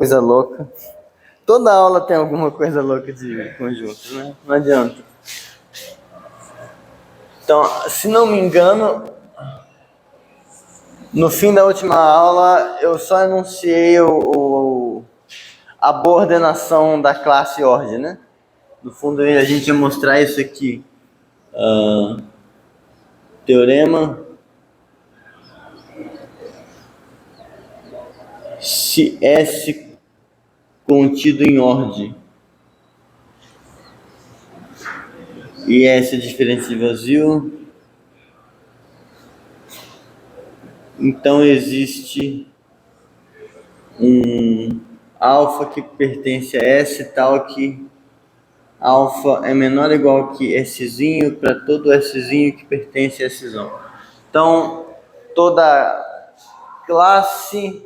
coisa louca. Toda aula tem alguma coisa louca de conjuntos, né? Não adianta. Então, se não me engano, no fim da última aula eu só enunciei a boa ordenação da classe ordem, né? No fundo a gente ia mostrar isso aqui. Teorema. Se S contido em ordem e S é diferente de vazio, então existe um alfa que pertence a S tal que alfa é menor ou igual que Szinho para todo Szinho que pertence a Szão. Então, toda classe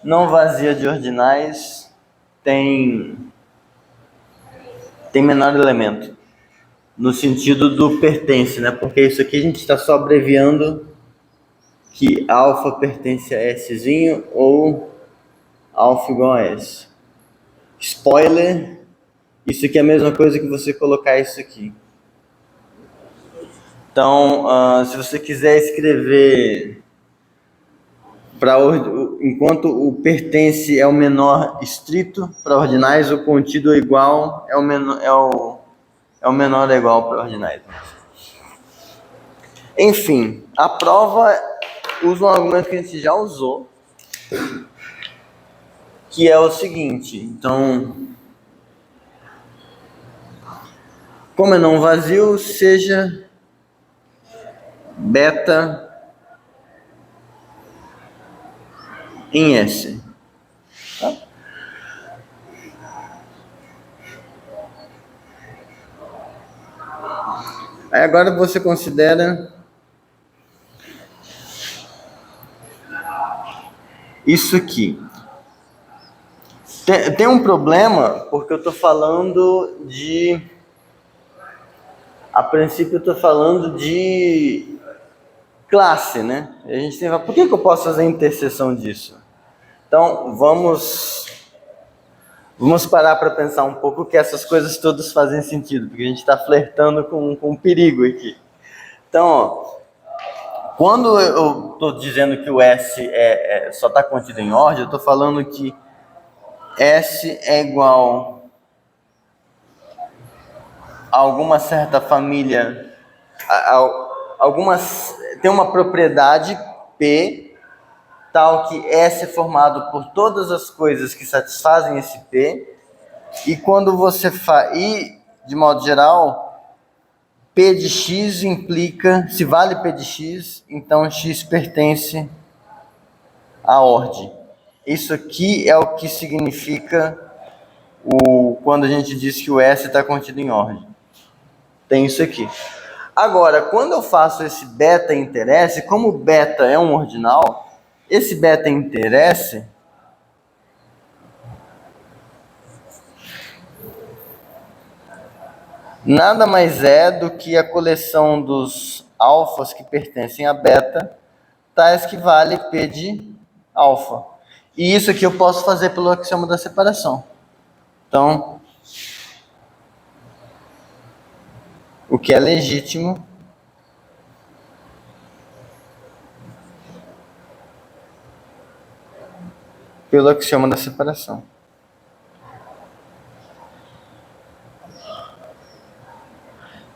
não vazia de ordinais tem menor elemento, no sentido do pertence, né? Porque isso aqui a gente está só abreviando que alfa pertence a Szinho ou alfa igual a S. Spoiler, isso aqui é a mesma coisa que você colocar isso aqui. Então, se você quiser escrever enquanto o pertence é o menor estrito para ordinais, o contido igual é o menor ou igual para ordinais. Enfim, a prova usa um argumento que a gente já usou, que é o seguinte. Então, como é não vazio, seja beta em S. Tá? Aí agora você considera isso aqui. Tem um problema, porque eu estou falando de... A princípio eu estou falando de classe, né? E a gente tem que falar, por que eu posso fazer interseção disso? Então, vamos parar para pensar um pouco que essas coisas todas fazem sentido, porque a gente está flertando com um perigo aqui. Então, ó, quando eu estou dizendo que o S só está contido em ordem, eu estou falando que S é igual a alguma certa família, tem uma propriedade P, tal que S é formado por todas as coisas que satisfazem esse P, e quando você e de modo geral, P de X implica, se vale P de X, então X pertence à ordem. Isso aqui é o que significa quando a gente diz que o S está contido em ordem. Tem isso aqui. Agora, quando eu faço esse beta interesse, como beta é um ordinal, esse beta interesse nada mais é do que a coleção dos alfas que pertencem a beta, tais que vale P de alfa. E isso aqui eu posso fazer pelo axioma da separação. Então, o que é legítimo pelo axioma da separação.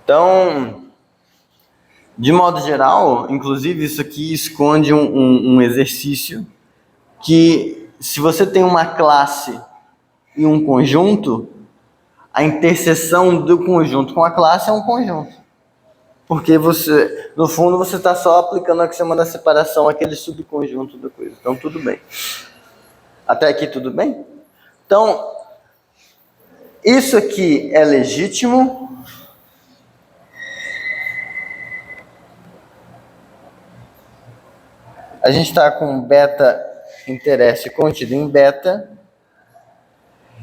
Então, de modo geral, inclusive isso aqui esconde um exercício que, se você tem uma classe e um conjunto, a interseção do conjunto com a classe é um conjunto. Porque você, no fundo, você está só aplicando o axioma da separação àquele subconjunto da coisa. Então, tudo bem. Até aqui, tudo bem? Então, isso aqui é legítimo. A gente está com beta interesse contido em beta.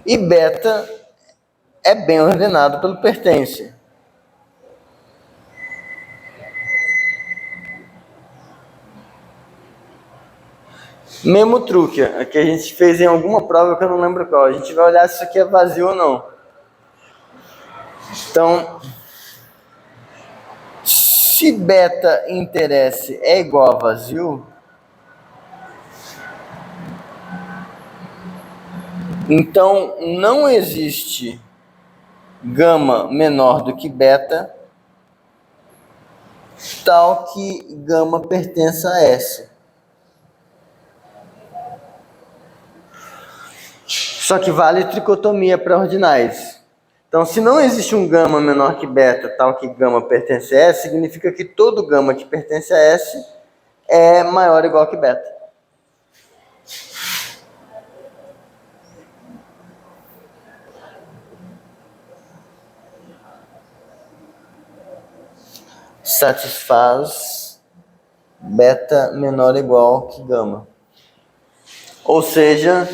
E beta é bem ordenado pelo pertence. Mesmo truque, que a gente fez em alguma prova que eu não lembro qual. A gente vai olhar se isso aqui é vazio ou não. Então, se beta interesse é igual a vazio, então não existe gama menor do que beta, tal que gama pertença a S. Só que vale tricotomia para ordinais. Então, se não existe um gama menor que beta, tal que gama pertence a S, significa que todo gama que pertence a S é maior ou igual que beta. Satisfaz beta menor ou igual que gama. Ou seja,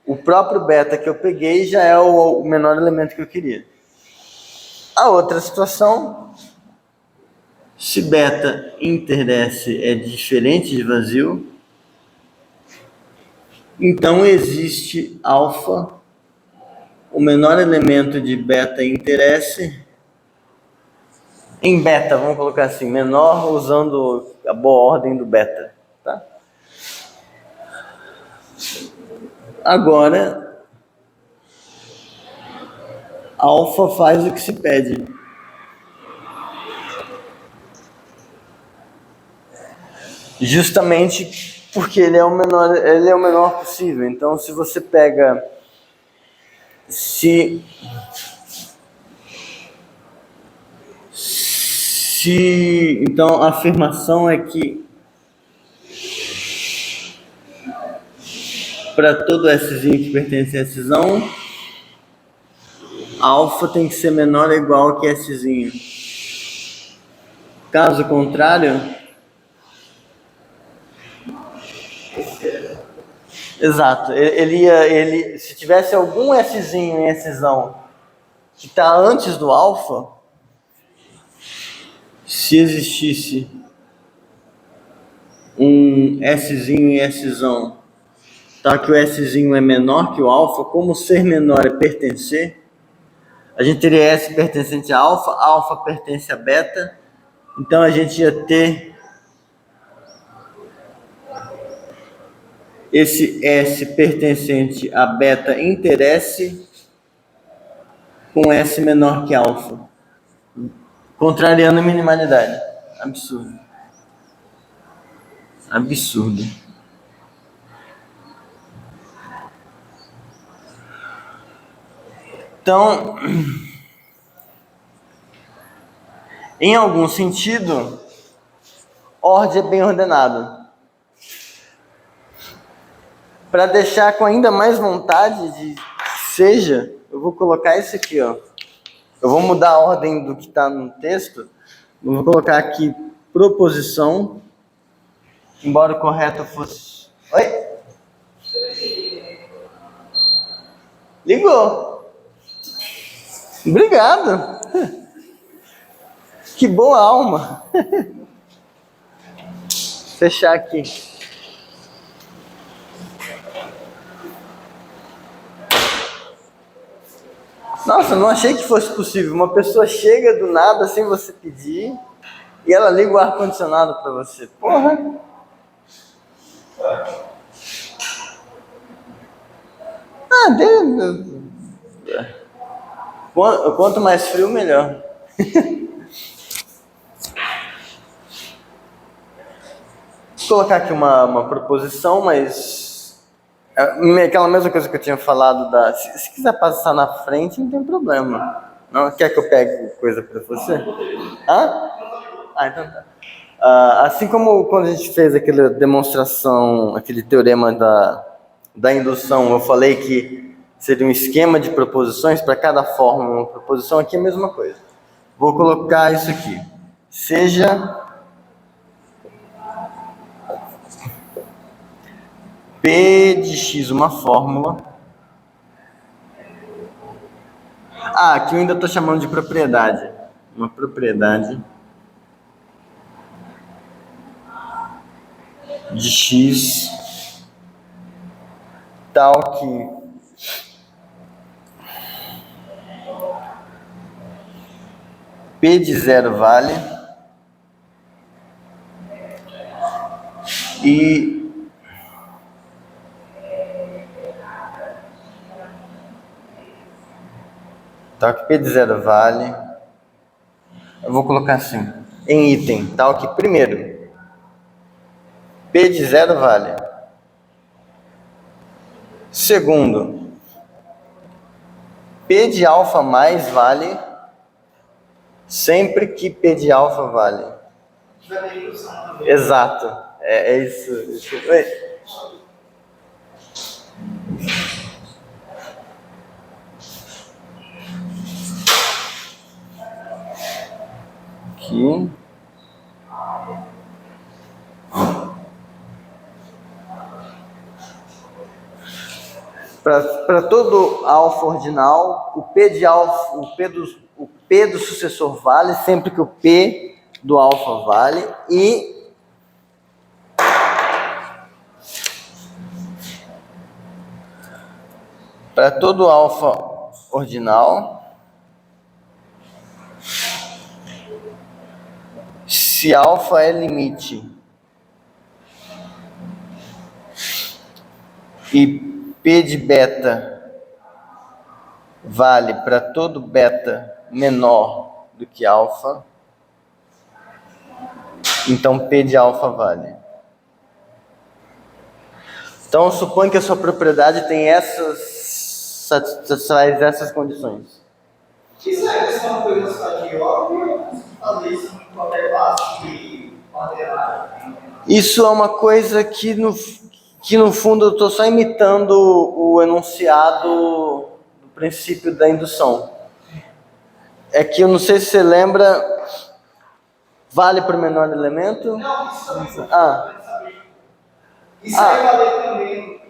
o próprio beta que eu peguei já é o menor elemento que eu queria. A outra situação, se beta interesse é diferente de vazio, então existe alfa, o menor elemento de beta interesse, em beta, vamos colocar assim, menor usando a boa ordem do beta. Tá? Agora, alfa faz o que se pede. Justamente porque ele é o menor possível. Então, se você pega, então a afirmação é que para todo Szinho que pertence a Szão, alfa tem que ser menor ou igual que Szinho. Caso contrário, exato, se tivesse algum Szinho em Szão que está antes do alfa, se existisse um Szinho em Szão, tá, que o Szinho é menor que o alfa, como ser menor é pertencer, a gente teria S pertencente a alfa pertence a beta, então a gente ia ter esse S pertencente a beta interesse com S menor que alfa, contrariando a minimalidade. Absurdo. Absurdo. Então, em algum sentido, ordem é bem ordenado. Para deixar com ainda mais vontade de que seja, eu vou colocar isso aqui, ó. Eu vou mudar a ordem do que está no texto. Eu vou colocar aqui proposição, embora o correto fosse... Oi? Ligou. Obrigado. Que boa alma. Fechar aqui. Nossa, não achei que fosse possível. Uma pessoa chega do nada sem você pedir e ela liga o ar-condicionado para você. Porra. Quanto mais frio, melhor. Vou colocar aqui uma proposição, mas aquela mesma coisa que eu tinha falado se quiser passar na frente, não tem problema. Não quer que eu pegue coisa para você? Hã? Então tá. Assim como quando a gente fez aquela demonstração, aquele teorema da indução, eu falei que seria um esquema de proposições para cada forma, uma proposição, aqui é a mesma coisa. Vou colocar isso aqui. Seja P de x uma fórmula. Aqui eu ainda estou chamando de propriedade. Uma propriedade de x tal que P de 0 vale e tal que P de 0 vale, eu vou colocar assim, em item, tal que primeiro, P de 0 vale. Segundo, P de alfa mais vale sempre que P de alfa vale. Exato, é isso. Aqui. Para todo alfa ordinal, o P de alfa, o P do sucessor vale sempre que o P do alfa vale e para todo alfa ordinal, se alfa é limite e P de beta vale para todo beta menor do que alfa, então P de alfa vale. Então suponha que a sua propriedade tem satisfaz essas condições. Isso é uma coisa só de óbvio, fazer isso em qualquer classe de quadrado. Isso é uma coisa que no fundo eu estou só imitando o enunciado do princípio da indução. É que eu não sei se você lembra, vale para o menor elemento? Não, isso também. Isso Ah. aí valer também.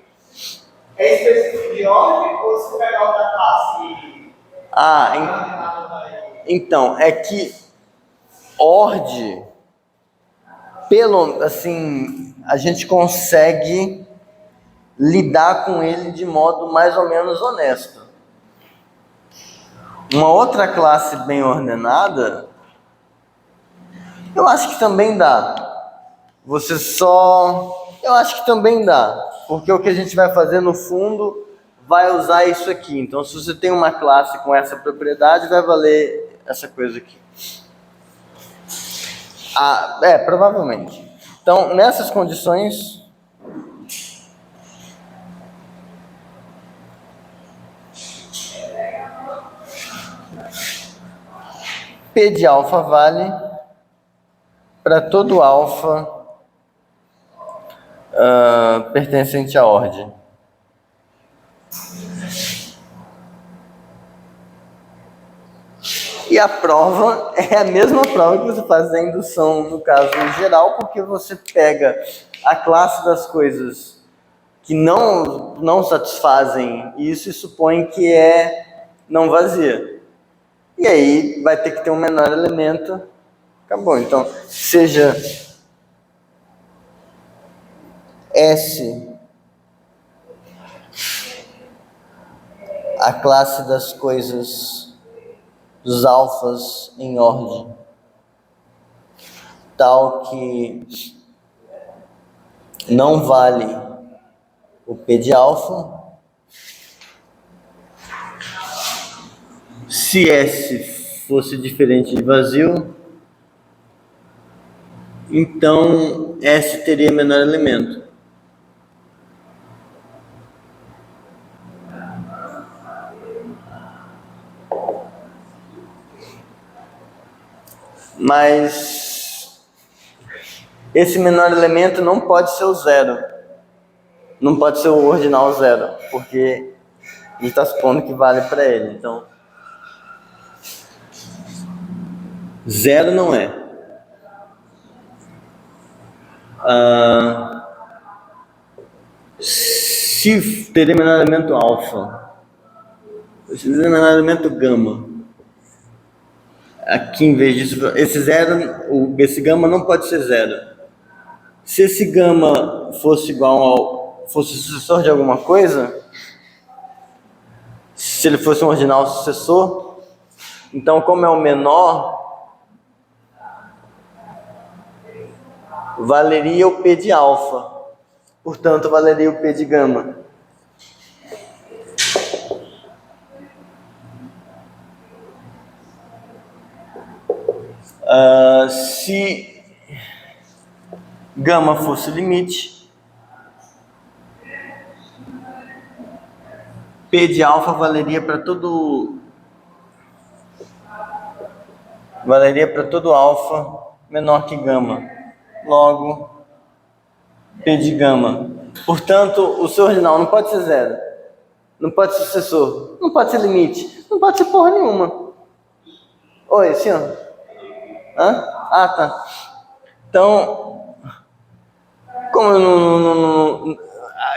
É específico de ordem ou se pegar outra classe? Então, é que ordem, a gente consegue lidar com ele de modo mais ou menos honesto. Uma outra classe bem ordenada, eu acho que também dá. Eu acho que também dá, porque o que a gente vai fazer no fundo vai usar isso aqui. Então, se você tem uma classe com essa propriedade, vai valer essa coisa aqui. Provavelmente. Então, nessas condições, P de alfa vale para todo alfa pertencente à ordem. E a prova é a mesma prova que você faz a indução no caso geral, porque você pega a classe das coisas que não satisfazem isso e supõe que é não vazia. E aí vai ter que ter um menor elemento. Acabou. Então, seja S a classe das coisas dos alfas em ordem, tal que não vale o P de alfa, se S fosse diferente de vazio, então S teria menor elemento. Mas esse menor elemento não pode ser o zero. Não pode ser o ordinal zero, porque a gente está supondo que vale para ele. Então, zero não é. Se teria menor elemento alfa, se teria menor elemento gama, aqui em vez disso, esse gama não pode ser zero. Se esse gama fosse sucessor de alguma coisa, se ele fosse um ordinal sucessor, então como é o menor, valeria o P de alfa, portanto valeria o P de gama. Se gama fosse o limite, P de alfa valeria para todo alfa menor que gama. Logo, P de gama. Portanto, o seu ordinal não pode ser zero, não pode ser sucessor, não pode ser limite, não pode ser porra nenhuma. Oi, senhor? Hã? Ah, tá. Então, como não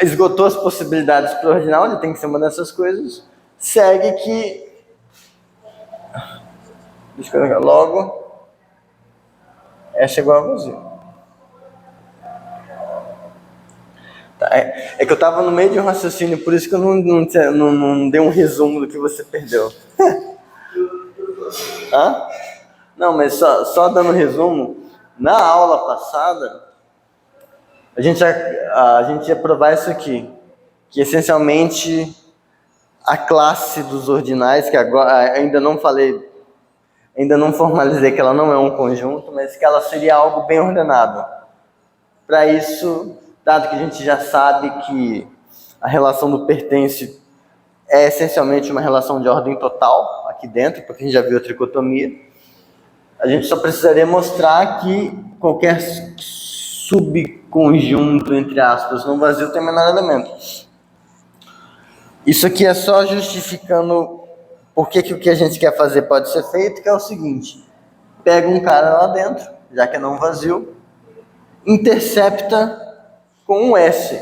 esgotou as possibilidades para o ordinal, ele tem que ser uma dessas coisas, segue que... Deixa eu colocar logo. S é igual a vazio. Tá, é que eu estava no meio de um raciocínio, por isso que eu não dei um resumo do que você perdeu. Hã? Não, mas só dando um resumo, na aula passada, a gente ia provar isso aqui, que essencialmente a classe dos ordinais, que agora ainda não formalizei que ela não é um conjunto, mas que ela seria algo bem ordenado. Para isso, dado que a gente já sabe que a relação do pertence é essencialmente uma relação de ordem total aqui dentro, porque a gente já viu a tricotomia, a gente só precisaria mostrar que qualquer subconjunto, entre aspas, no vazio tem menor elemento. Isso aqui é só justificando por que o que a gente quer fazer pode ser feito, que é o seguinte: pega um cara lá dentro, já que é não vazio, intercepta com um S.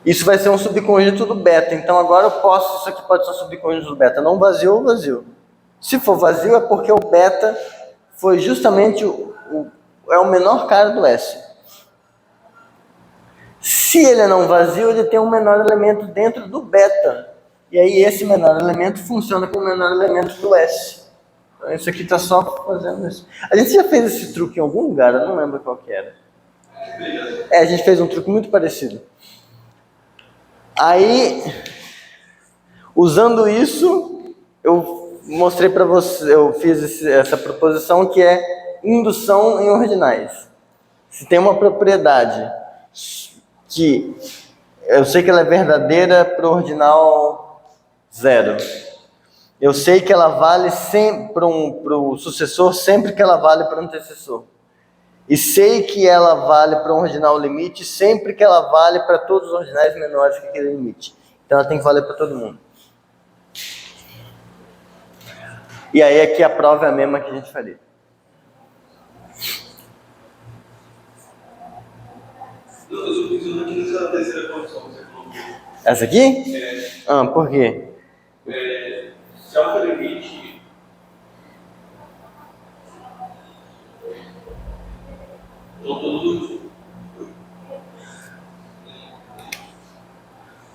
Isso vai ser um subconjunto do beta. Então agora isso aqui pode ser um subconjunto do beta, não vazio ou vazio. Se for vazio é porque o beta foi justamente é o menor cara do S. Se ele é não vazio, ele tem um menor elemento dentro do beta. E aí esse menor elemento funciona como o menor elemento do S. Então isso aqui está só fazendo isso. A gente já fez esse truque em algum lugar, eu não lembro qual que era. A gente fez um truque muito parecido. Aí, usando isso, eu mostrei para você, eu fiz essa proposição que é indução em ordinais. Se tem uma propriedade que eu sei que ela é verdadeira para o ordinal 0. Eu sei que ela vale sempre para o sucessor sempre que ela vale para o antecessor. E sei que ela vale para um ordinal limite sempre que ela vale para todos os ordinais menores que aquele limite. Então ela tem que valer para todo mundo. E aí aqui a prova é a mesma que a gente faria. Não, eu estou pensando aqui nessa terceira condição que você colocou. Essa aqui? Por quê? Se alfa é limite, então todos.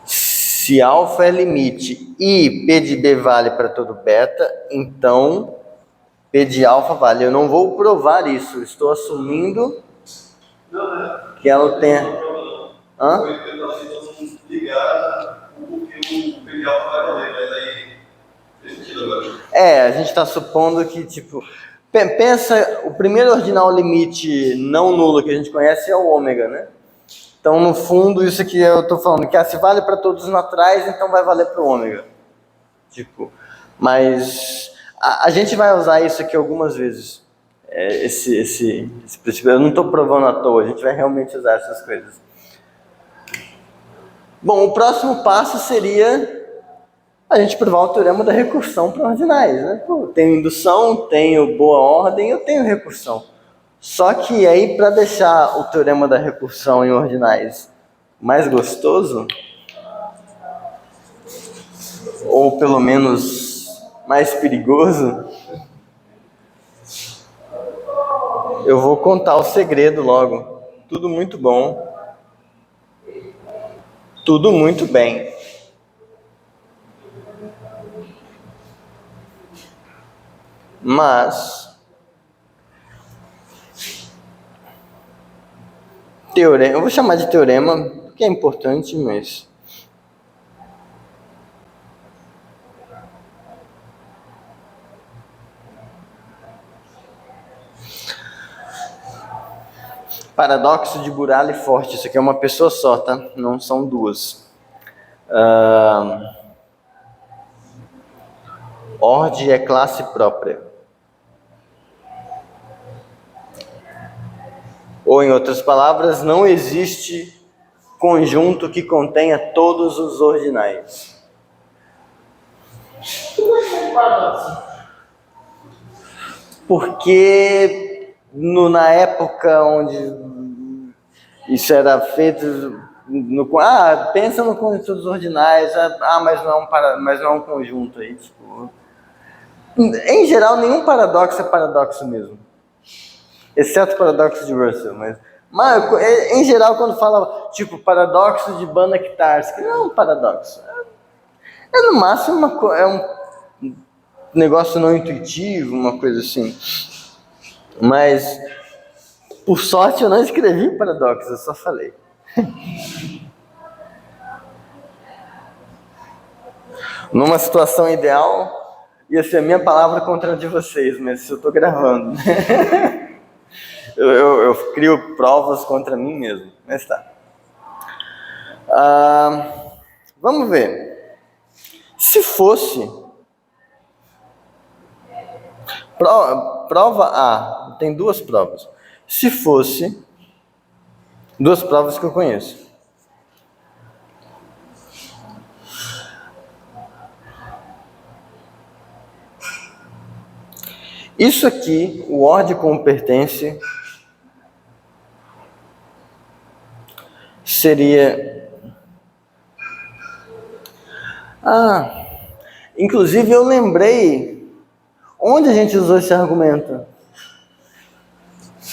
Se alfa é limite e P de B vale para todo beta, então P de alfa vale. Eu não vou provar isso, estou assumindo que ela tenha... Hã? Eu estava tentando ligar porque o P de alfa vai valer, mas aí fez sentido agora. A gente está supondo que, tipo... Pensa, o primeiro ordinal limite não nulo que a gente conhece é o ômega, né? Então, no fundo, isso aqui eu estou falando, que se vale para todos os naturais, então vai valer para o ômega. Tipo, mas a gente vai usar isso aqui algumas vezes. Esse princípio. Eu não estou provando à toa, a gente vai realmente usar essas coisas. Bom, o próximo passo seria a gente provar o teorema da recursão para ordinais, né? Eu tenho indução, tenho boa ordem, eu tenho recursão. Só que aí, para deixar o teorema da recursão em ordinais mais gostoso, ou pelo menos mais perigoso, eu vou contar o segredo logo. Tudo muito bom. Tudo muito bem. Mas teorema, eu vou chamar de teorema porque é importante, mas paradoxo de Burale Forte. Isso aqui é uma pessoa só, tá? Não são duas. Ordem é classe própria. Ou, em outras palavras, não existe conjunto que contenha todos os ordinais. Porque na época onde isso era feito, pensa no conjunto dos ordinais, mas não é um conjunto aí. Tipo, em geral, nenhum paradoxo é paradoxo mesmo. Exceto o paradoxo de Russell, mas em geral, quando fala, tipo, paradoxo de Banach-Tarski, não é um paradoxo. É no máximo um negócio não intuitivo, uma coisa assim. Mas, por sorte, eu não escrevi paradoxo, eu só falei. Numa situação ideal, ia ser a minha palavra contra a de vocês, mas eu tô gravando. Eu crio provas contra mim mesmo, mas tá. Vamos ver. Se fosse prova A, tem duas provas. Se fosse duas provas que eu conheço. Isso aqui, o ordem como pertence, seria... inclusive eu lembrei onde a gente usou esse argumento.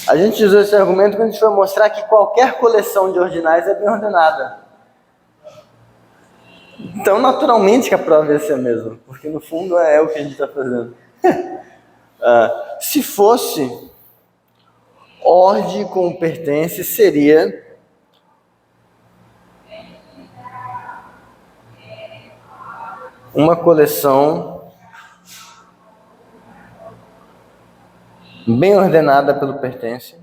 A gente usou esse argumento quando a gente foi mostrar que qualquer coleção de ordinais é bem ordenada. Então, naturalmente que a prova ia ser a mesma, porque no fundo é o que a gente está fazendo. Se fosse, ordem como pertence seria uma coleção bem ordenada pelo pertence.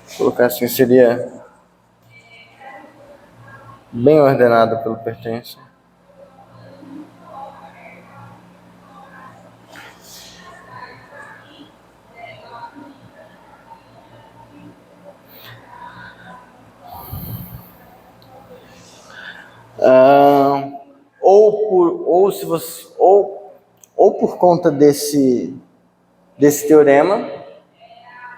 Vou colocar assim, seria bem ordenada pelo pertence. Ou por conta desse teorema,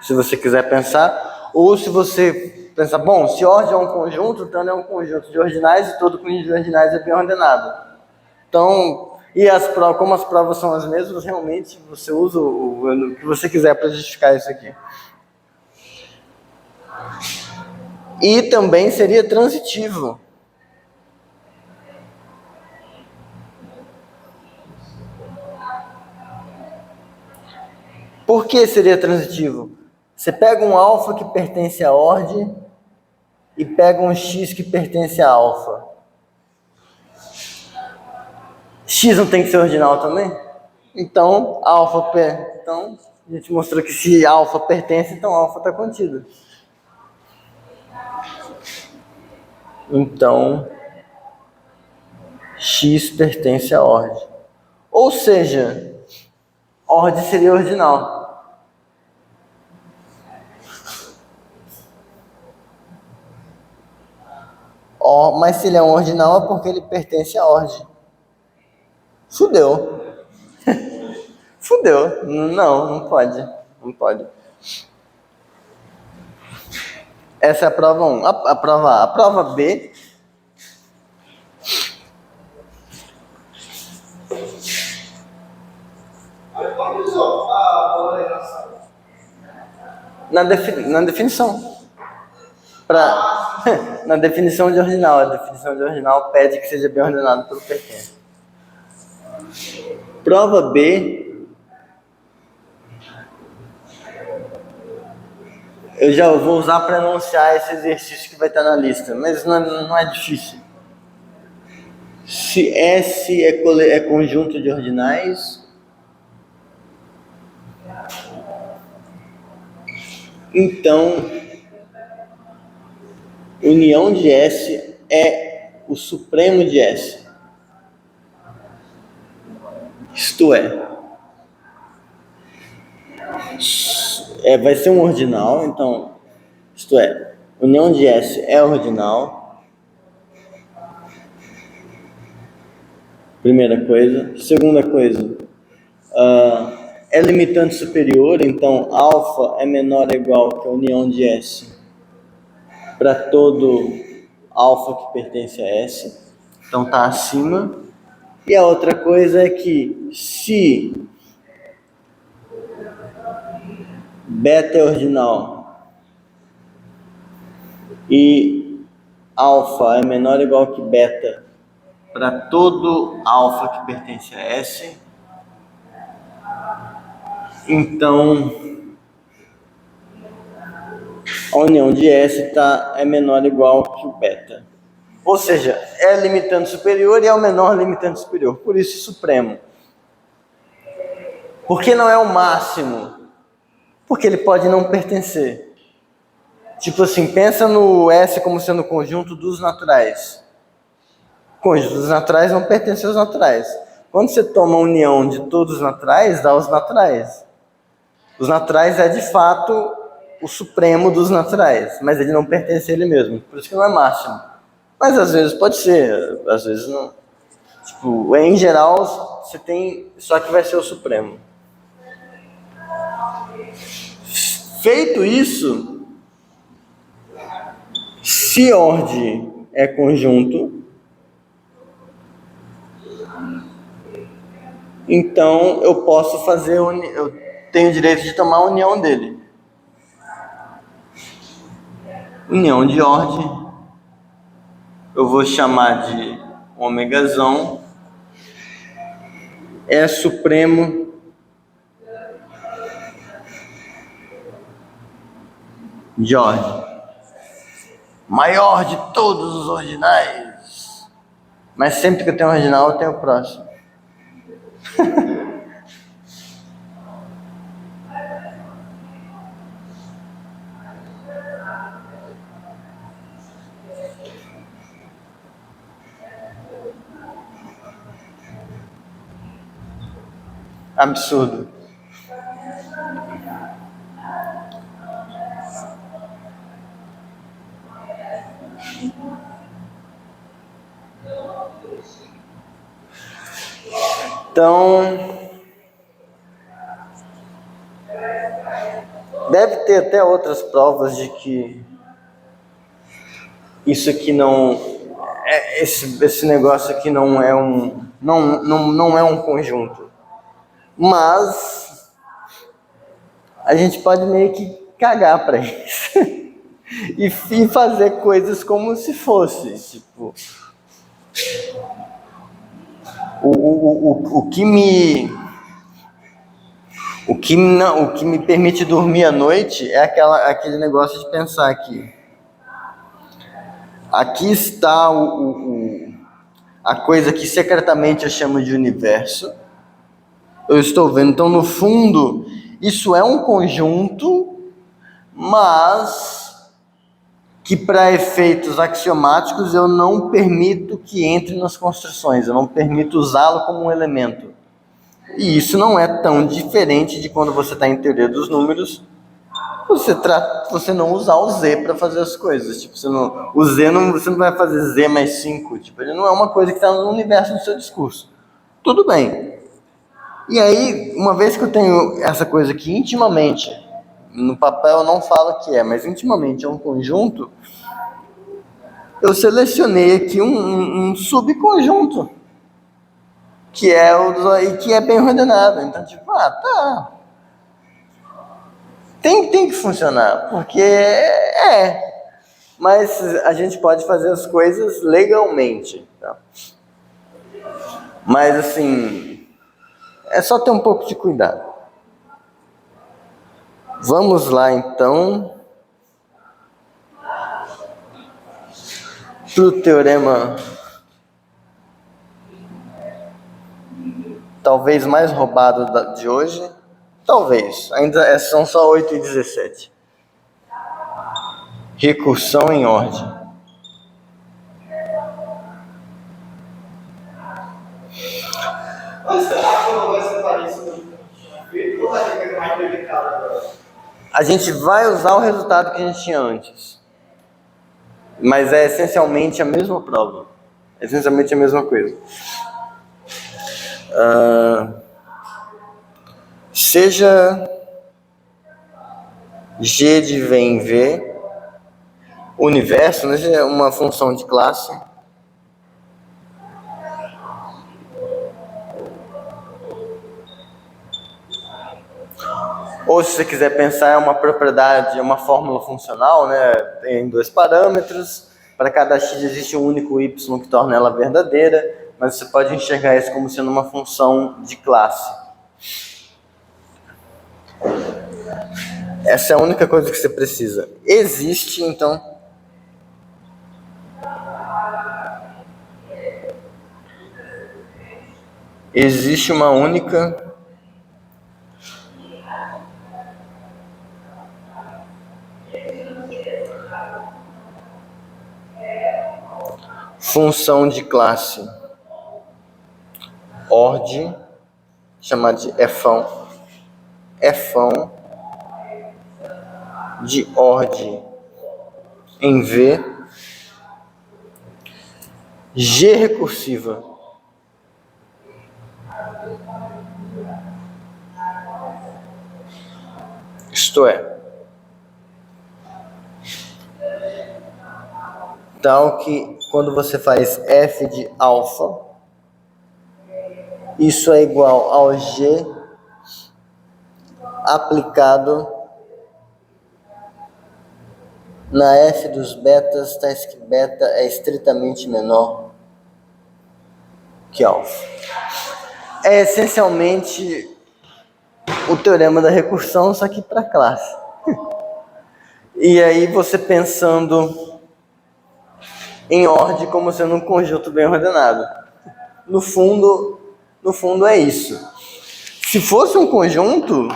se você quiser pensar, ou se você pensar, bom, se ordem é um conjunto, então é um conjunto de ordinais e todo conjunto de ordinais é bem ordenado. Então, como as provas são as mesmas, realmente você usa o que você quiser para justificar isso aqui. E também seria transitivo. Por que seria transitivo? Você pega um alfa que pertence à ordem e pega um x que pertence a alfa. X não tem que ser ordinal também? Então, então, a gente mostrou que se alfa pertence, então alfa está contido. Então, x pertence à ordem. Ou seja, ordem seria ordinal. Mas se ele é um ordinal é porque ele pertence à ordem. Fudeu. Fudeu. Não pode. Não pode. Essa é a prova 1. A prova A. A prova B. Na definição. Na definição de ordinal, a definição de ordinal pede que seja bem ordenado pelo pertence. Prova B. Eu já vou usar para enunciar esse exercício que vai estar na lista, mas não é difícil. Se S é conjunto de ordinais, então união de S é o supremo de S. Isto vai ser um ordinal, então, isto é, união de S é ordinal. Primeira coisa. Segunda coisa, é limitante superior, então alfa é menor ou igual que a união de S para todo alfa que pertence a S, então está acima. E a outra coisa é que se beta é ordinal e alfa é menor ou igual que beta para todo alfa que pertence a S, então a união de S é menor ou igual que o beta. Ou seja, é limitante superior e é o menor limitante superior, por isso supremo. Por que não é o máximo? Porque ele pode não pertencer. Tipo assim, pensa no S como sendo o conjunto dos naturais. Conjuntos dos naturais não pertencem aos naturais. Quando você toma a união de todos os naturais, dá os naturais. Os naturais é de fato o supremo dos naturais, mas ele não pertence a ele mesmo, por isso que não é máximo. Mas às vezes pode ser, às vezes não. Tipo, em geral, você tem, só que vai ser o supremo. Feito isso, se ordem é conjunto, então eu posso fazer, eu tenho o direito de tomar a união dele. União de ordem, eu vou chamar de ômegazão, é supremo de ordem, maior de todos os ordinais, mas sempre que eu tenho um ordinal eu tenho o próximo. Absurdo. Então, deve ter até outras provas de que isso aqui não esse negócio aqui não é um conjunto. Mas a gente pode meio que cagar para isso e fazer coisas como se fosse, tipo, o que me permite dormir à noite é aquele negócio de pensar que aqui está a coisa que secretamente eu chamo de universo. Eu estou vendo, então no fundo isso é um conjunto, mas que para efeitos axiomáticos eu não permito que entre nas construções, eu não permito usá-lo como um elemento. E isso não é tão diferente de quando você está em teoria dos números, você não usar o Z para fazer as coisas. Tipo, você não vai fazer Z mais 5. Tipo, ele não é uma coisa que está no universo do seu discurso. Tudo bem. E aí, uma vez que eu tenho essa coisa que intimamente, no papel eu não falo que é, mas intimamente é um conjunto, eu selecionei aqui um subconjunto, que é bem ordenado. Então, tipo, tá. Tem que funcionar, porque Mas a gente pode fazer as coisas legalmente, tá? Mas assim, é só ter um pouco de cuidado. Vamos lá então para o teorema talvez mais roubado de hoje. Talvez, ainda são só 8:17. Recursão em ordem. Mas será que não vai separar isso do feito ou vai ter que pegar mais delicado agora? A gente vai usar o resultado que a gente tinha antes. Mas é essencialmente a mesma prova. É essencialmente a mesma coisa. Seja G de V em V, universo, né, é uma função de classe. Ou se você quiser pensar, é uma propriedade, é uma fórmula funcional, né? Tem 2 parâmetros, para cada x existe um único y que torna ela verdadeira, mas você pode enxergar isso como sendo uma função de classe. Essa é a única coisa que você precisa. Existe, então, existe uma única função de classe ordem, chamada de fão, de ordem em V, G recursiva. Isto é, tal que quando você faz f de alfa, isso é igual ao G aplicado na f dos betas, tais que beta é estritamente menor que alfa. É essencialmente o teorema da recursão, só que para classe. E aí você pensando em ordem como sendo um conjunto bem ordenado. No fundo é isso. Se fosse um conjunto,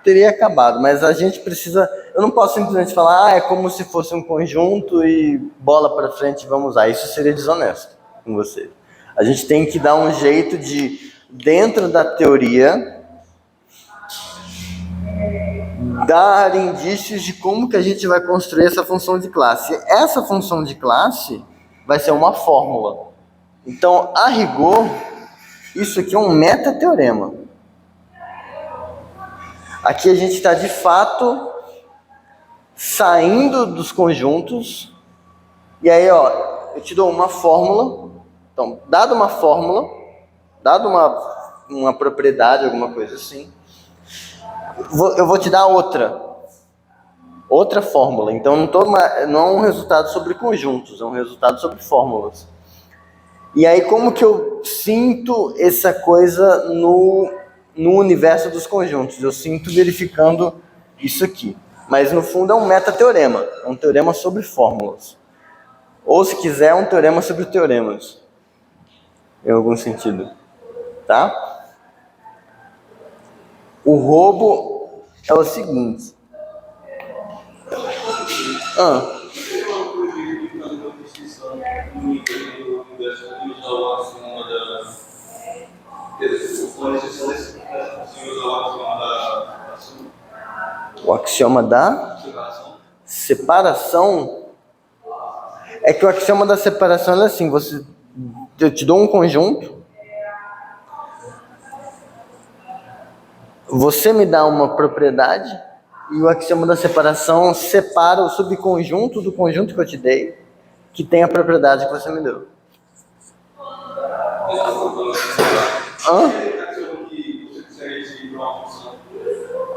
teria acabado, mas a gente precisa... Eu não posso simplesmente falar, é como se fosse um conjunto e bola para frente, vamos usar. Isso seria desonesto com você. A gente tem que dar um jeito de, dentro da teoria, dar indícios de como que a gente vai construir essa função de classe. Essa função de classe vai ser uma fórmula. Então, a rigor, isso aqui é um metateorema. Aqui a gente está, de fato, saindo dos conjuntos. E aí, ó, eu te dou uma fórmula. Então, dada uma fórmula, dada uma propriedade, alguma coisa assim, eu vou te dar outra fórmula. Então, não é um resultado sobre conjuntos, é um resultado sobre fórmulas. E aí, como que eu sinto essa coisa no universo dos conjuntos? Eu sinto verificando isso aqui. Mas, no fundo, é um metateorema. É um teorema sobre fórmulas. Ou, se quiser, é um teorema sobre teoremas. Em algum sentido. Tá? O roubo é o seguinte. O axioma da separação é que o axioma da separação é assim, eu te dou um conjunto, você me dá uma propriedade e o axioma da separação separa o subconjunto do conjunto que eu te dei, que tem a propriedade que você me deu.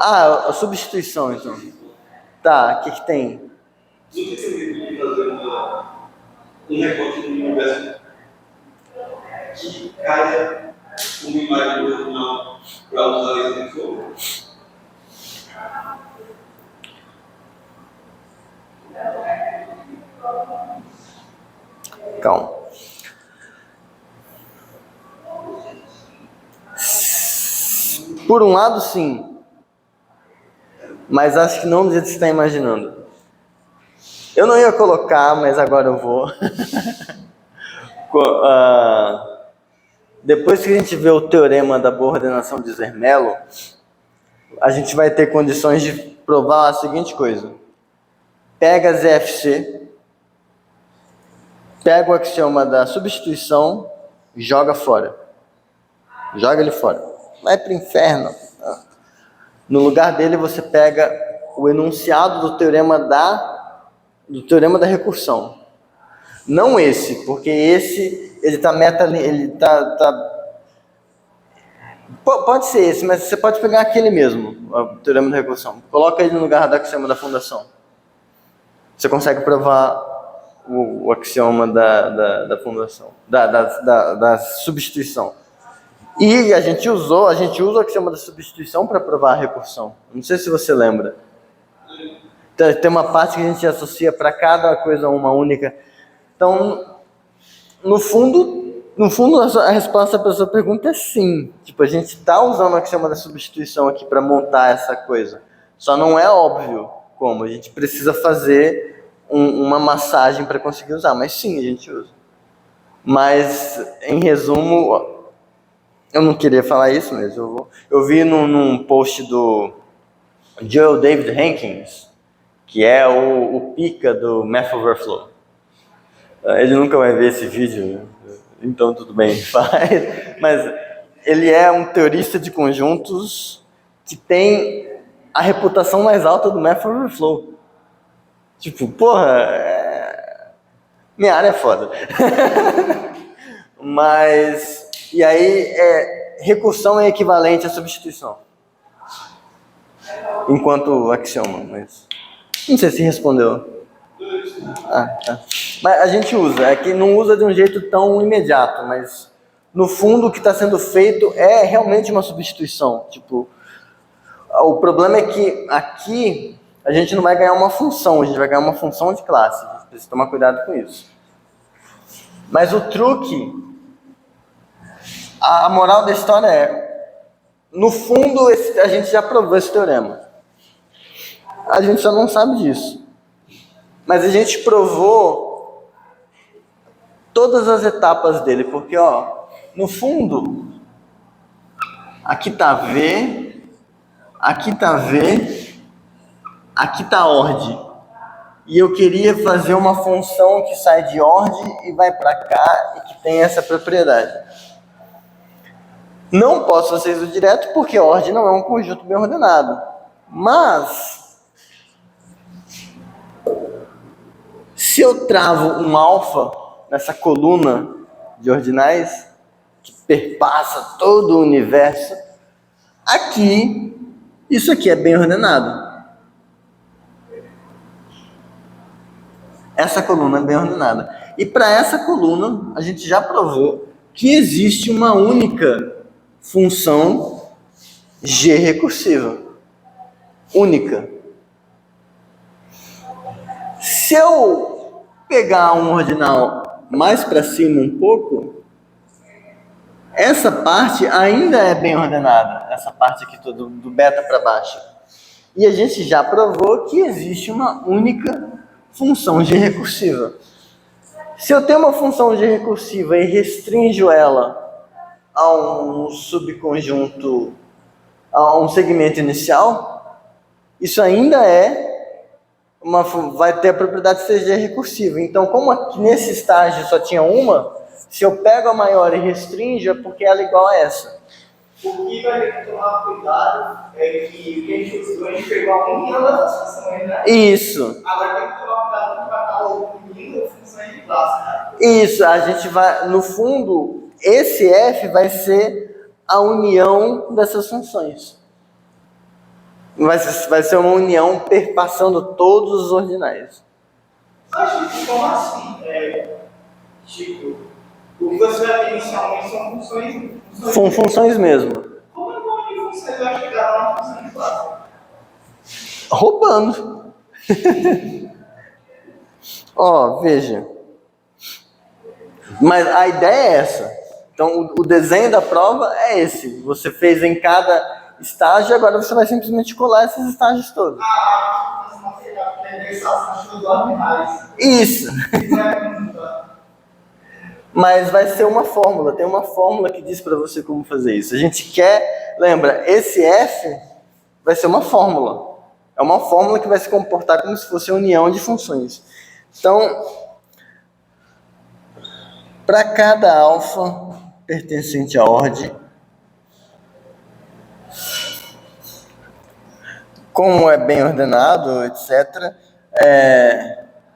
A substituição, então. Tá, o que tem? um recorte do universo que caia uma imagem do original para usar esse tensor. Calma. Por um lado, sim. Mas acho que não do jeito que você está imaginando. Eu não ia colocar, mas agora eu vou. Depois que a gente vê o teorema da boa ordenação de Zermelo, a gente vai ter condições de provar a seguinte coisa. Pega ZFC, pega o axioma da substituição e joga fora. Joga ele fora. Vai para o inferno. No lugar dele, você pega o enunciado do teorema da recursão. Não esse, porque esse, ele está pode ser esse, mas você pode pegar aquele mesmo, o teorema da recursão. Coloca ele no lugar do axioma da fundação. Você consegue provar o axioma da fundação, da substituição. E a gente usa o axioma da substituição para provar a recursão. Não sei se você lembra. Tem uma parte que a gente associa para cada coisa uma única. Então, no fundo, a resposta para a sua pergunta é sim. Tipo, a gente está usando o axioma da substituição aqui para montar essa coisa. Só não é óbvio como. A gente precisa fazer uma massagem para conseguir usar. Mas sim, a gente usa. Mas, em resumo, eu não queria falar isso, mas eu vi num post do Joel David Hankins, que é o pica do Math Overflow. Ele nunca vai ver esse vídeo, então tudo bem, faz. Mas ele é um teorista de conjuntos que tem a reputação mais alta do Math Overflow. Tipo, porra, minha área é foda. Mas, e aí, recursão é equivalente à substituição. Enquanto axioma, mas... Não sei se respondeu. Tá. Mas a gente usa, é que não usa de um jeito tão imediato, mas no fundo o que está sendo feito é realmente uma substituição. Tipo, o problema é que aqui a gente não vai ganhar uma função, a gente vai ganhar uma função de classe. A gente precisa tomar cuidado com isso. Mas o truque, a moral da história é, no fundo a gente já provou esse teorema. A gente só não sabe disso. Mas a gente provou todas as etapas dele, porque, no fundo, aqui está V, aqui está V, aqui está ordem. E eu queria fazer uma função que sai de ordem e vai para cá e que tem essa propriedade. Não posso fazer isso direto porque ordem não é um conjunto bem ordenado. Mas se eu travo um alfa nessa coluna de ordinais, que perpassa todo o universo, isso aqui é bem ordenado. Essa coluna é bem ordenada. E para essa coluna, a gente já provou que existe uma única função G recursiva. Única. Se eu pegar um ordinal mais para cima um pouco, essa parte ainda é bem ordenada, essa parte aqui do beta para baixo. E a gente já provou que existe uma única função G recursiva. Se eu tenho uma função G recursiva e restringo ela a um subconjunto, a um segmento inicial, isso ainda vai ter a propriedade de ser G recursiva. Então, como aqui nesse estágio só tinha uma, se eu pego a maior e restringo, é porque ela é igual a essa. O que vai ter que tomar cuidado é que o que a gente usou, a gente pegou a união das funções, né? Isso. Agora tem que tomar cuidado para estar unindo as funções de classe, né? Isso, a gente vai, no fundo, esse F vai ser a união dessas funções. Vai ser uma união perpassando todos os ordinais. Mas como assim? Tipo, o que você vai ter inicialmente são funções. São funções mesmo. Como é que de funções vai chegar a uma função de classe? Roubando. Ó, veja. Mas a ideia é essa. Então, o desenho da prova é esse. Você fez em cada estágio, agora você vai simplesmente colar esses estágios todos. Isso. Mas vai ser uma fórmula. Tem uma fórmula que diz para você como fazer isso. A gente quer... Lembra, esse F vai ser uma fórmula. É uma fórmula que vai se comportar como se fosse a união de funções. Então, para cada alfa pertencente à ordem, como é bem ordenado, etc.,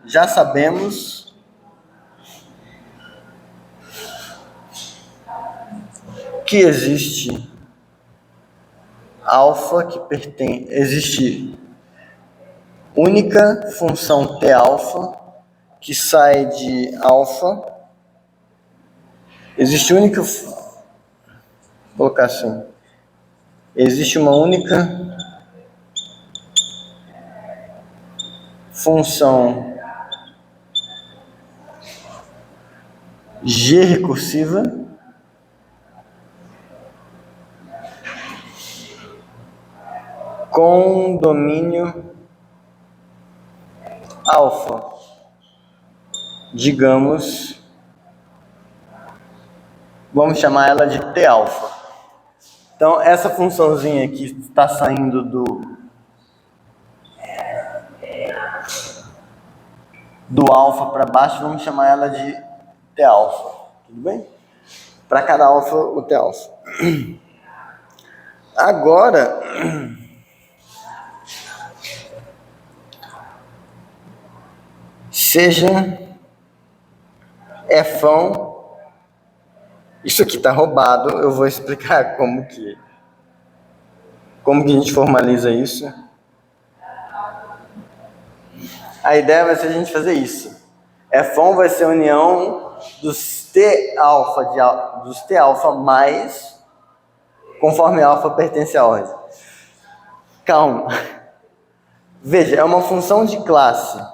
já sabemos que existe alfa que pertence... Existe única função T alfa que sai de alfa. Existe única... Vou colocar assim. Existe uma única função G recursiva com domínio alfa. Digamos, vamos chamar ela de T alfa. Então, essa funçãozinha que está saindo do alfa para baixo, vamos chamar ela de T alfa. Tudo bem? Para cada alfa, o T alfa. Agora, seja Fão... Isso aqui está roubado, eu vou explicar como que a gente formaliza isso. A ideia vai ser a gente fazer isso. Fão vai ser a união dos T alfa mais, conforme alfa pertence à ordem. Calma. Veja, é uma função de classe.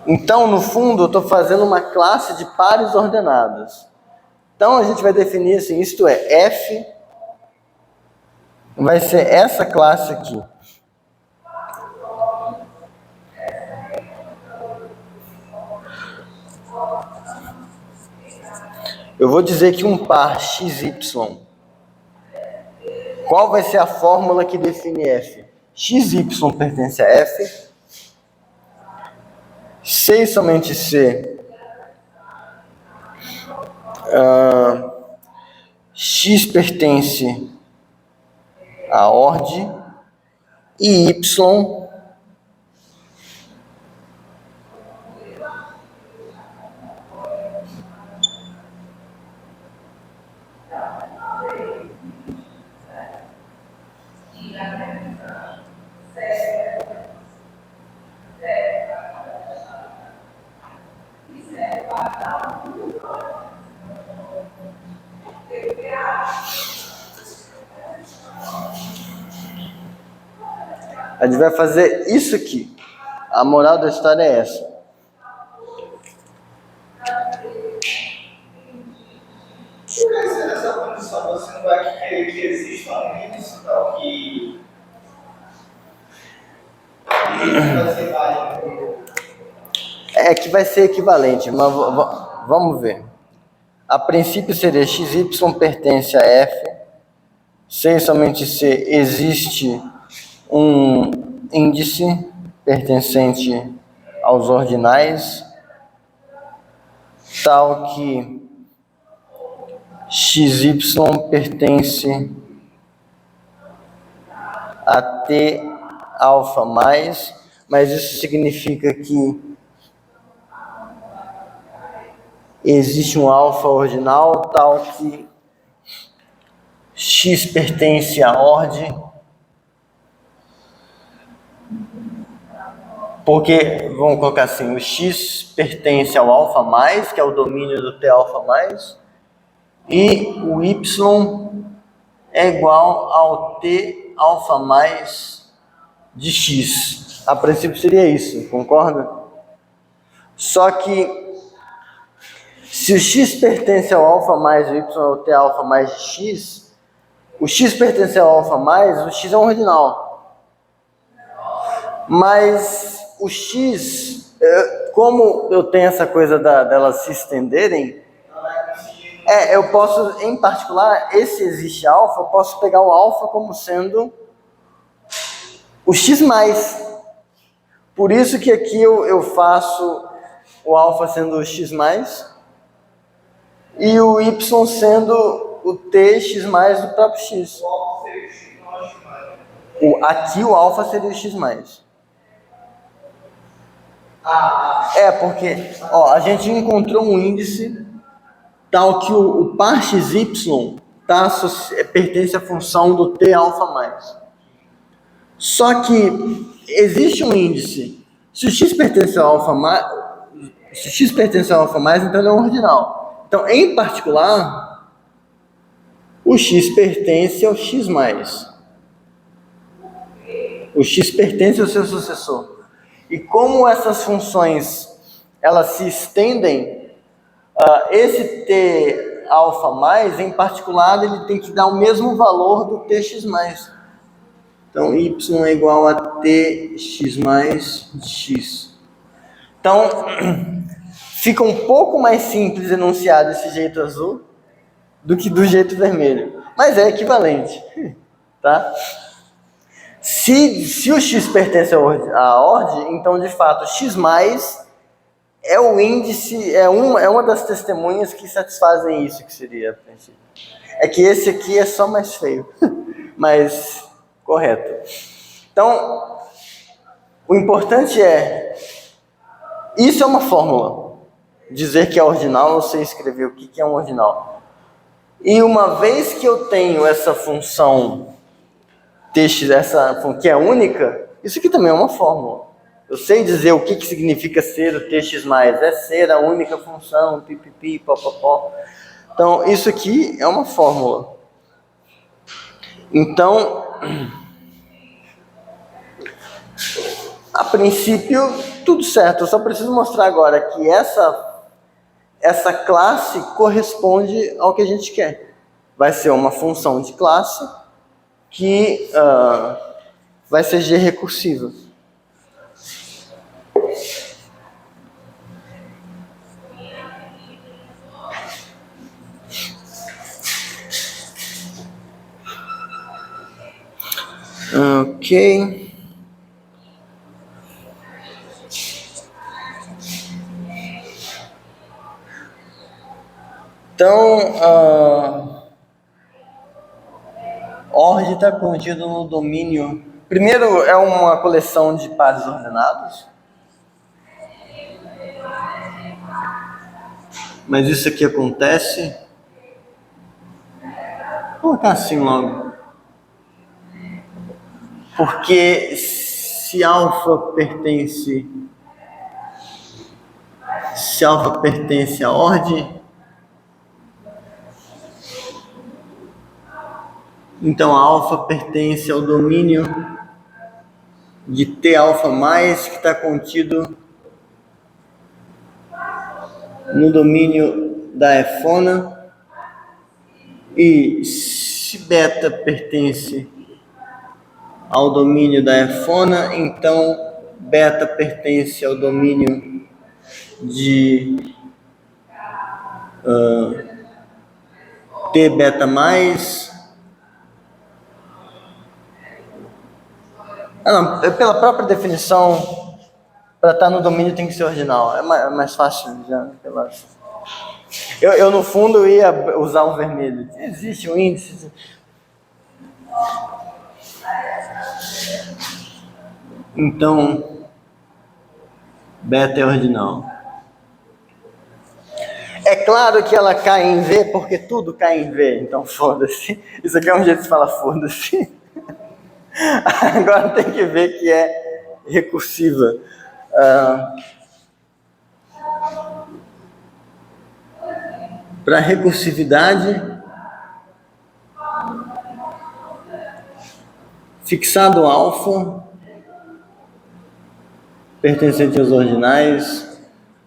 Então, no fundo, eu estou fazendo uma classe de pares ordenados. Então, a gente vai definir assim, isto é, F vai ser essa classe aqui. Eu vou dizer que um par XY, qual vai ser a fórmula que define F? XY pertence a F, C e somente C, X pertence à ordem e Y a gente vai fazer isso aqui. A moral da história é essa. Nessa condição, você não vai querer que exista um índice tal que vai ser válido. É que vai ser equivalente, mas vamos ver. A princípio seria XY pertence a F, C e somente C existe um índice pertencente aos ordinais, tal que XY pertence a T alfa mais, mas isso significa que existe um alfa ordinal tal que X pertence à ordem Porque, vamos colocar assim, o x pertence ao alfa mais, que é o domínio do T alfa mais, e o y é igual ao T alfa mais de x. A princípio seria isso, concorda? Só que se o x pertence ao alfa mais, o y ao T alfa mais de x, o x pertence ao alfa mais, o x é um ordinal. Mas o x, como eu tenho essa coisa delas se estenderem, eu posso, em particular, esse existe alfa, eu posso pegar o alfa como sendo o x mais. Por isso que aqui eu faço o alfa sendo o x mais e o y sendo o tx mais do próprio x. Aqui o alfa seria o x mais. Porque a gente encontrou um índice tal que o par xy pertence à função do T alfa mais. Só que existe um índice. Se o x pertence ao alfa mais, então ele é um ordinal. Então, em particular, o x pertence ao x mais. O x pertence ao seu sucessor. E como essas funções elas se estendem, esse T alfa mais, em particular, ele tem que dar o mesmo valor do Tx mais. Então, y é igual a Tx mais de x. Então, fica um pouco mais simples enunciar desse jeito azul do que do jeito vermelho. Mas é equivalente, tá? Se o x pertence à ordem, então, de fato, x mais é o índice, é uma das testemunhas que satisfazem isso, que seria a princípio. É que esse aqui é só mais feio, mas correto. Então, o importante isso é uma fórmula. Dizer que é ordinal, você escrever o que é um ordinal. E uma vez que eu tenho essa função que é única, isso aqui também é uma fórmula. Eu sei dizer o que significa ser o Tx mais. É ser a única função, pipipi, popopó. Então, isso aqui é uma fórmula. Então, a princípio, tudo certo. Eu só preciso mostrar agora que essa classe corresponde ao que a gente quer. Vai ser uma função de classe que vai ser G recursiva. Ok. Então, ordem está contido no domínio. Primeiro, é uma coleção de pares ordenados. Mas isso aqui acontece. Vou colocar assim logo. Porque se alfa pertence à ordem, então a alfa pertence ao domínio de T alfa mais, que está contido no domínio da efona. E se beta pertence ao domínio da efona, então beta pertence ao domínio de T beta mais. Pela própria definição, para estar no domínio tem que ser ordinal. É mais fácil já. Eu no fundo ia usar o vermelho. Existe um índice. Então, beta é ordinal. É claro que ela cai em V, porque tudo cai em V. Então, foda-se. Isso aqui é um jeito de falar foda-se. Agora tem que ver que é recursiva. Para recursividade, fixado alfa, pertencente aos ordinais,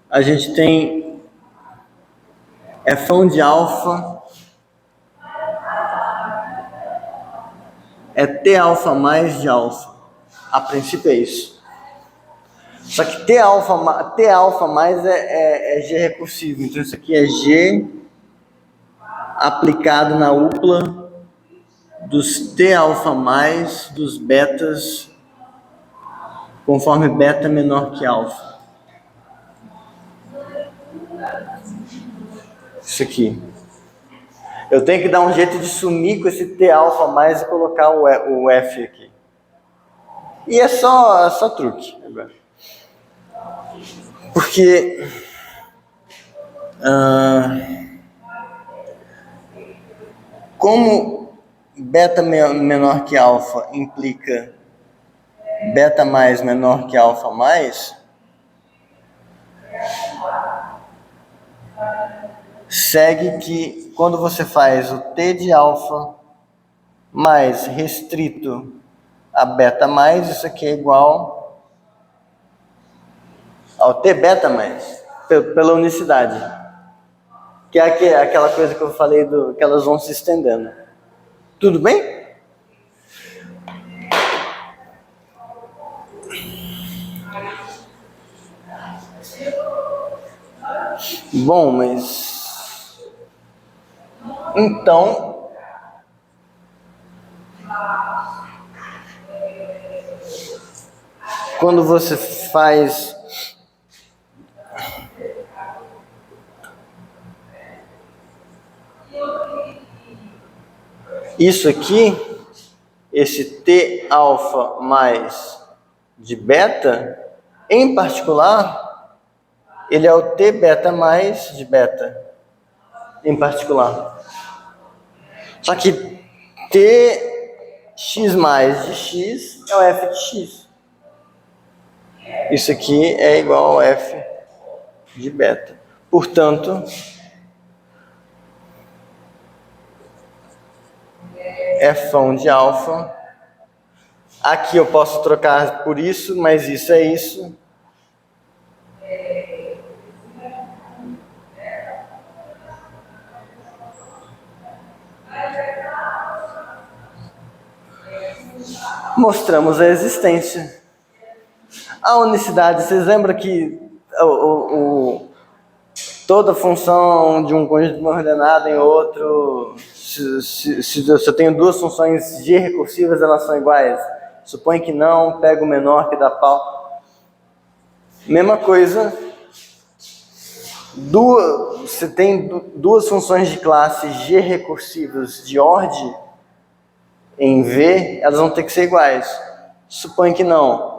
a gente tem f de alfa, é t alfa mais de alfa. A princípio é isso. Só que t alfa mais é G recursivo. Então isso aqui é G aplicado na upla dos t alfa mais dos betas, conforme beta menor que alfa. Isso aqui. Eu tenho que dar um jeito de sumir com esse t alfa mais e colocar o f aqui. E é só truque. Porque como beta menor que alfa implica beta mais menor que alfa mais, segue que quando você faz o t de alfa mais restrito a beta mais, isso aqui é igual ao t beta mais, pela unicidade. Que é aquela coisa que eu falei, que elas vão se estendendo. Tudo bem? Bom, mas... Então... Quando você faz... Isso aqui, esse T alfa mais de beta, em particular, ele é o T beta mais de beta, em particular. Só que Tx mais de x é o f de x. Isso aqui é igual ao f de beta. Portanto, f de alfa. Aqui eu posso trocar por isso, mas isso é isso. Mostramos a existência. A unicidade, vocês lembram que toda função de um conjunto ordenado em outro, se eu tenho duas funções G recursivas, elas são iguais? Supõe que não, pega o menor que dá pau. Mesma coisa, você tem duas funções de classe G recursivas de ordem em V, elas vão ter que ser iguais. Supõe que não.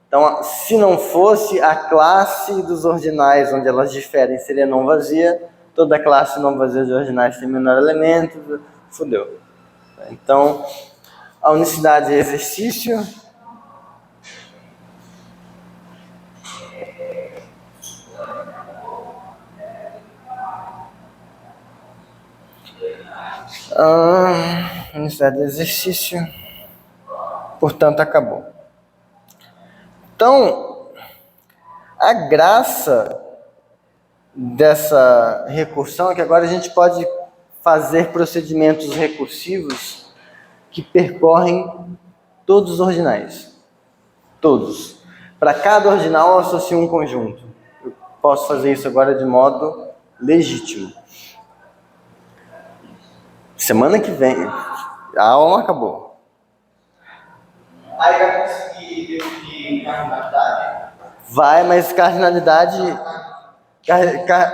Então, se não fosse, a classe dos ordinais onde elas diferem seria não vazia. Toda classe não vazia de ordinais tem menor elemento. Fudeu. Então, a unicidade é exercício. Unicidade é exercício. Portanto, acabou. Então, a graça dessa recursão é que agora a gente pode fazer procedimentos recursivos que percorrem todos os ordinais. Todos. Para cada ordinal eu associo um conjunto. Eu posso fazer isso agora de modo legítimo. Semana que vem, a aula não acabou. Aí vai conseguir definir cardinalidade? Vai, mas cardinalidade...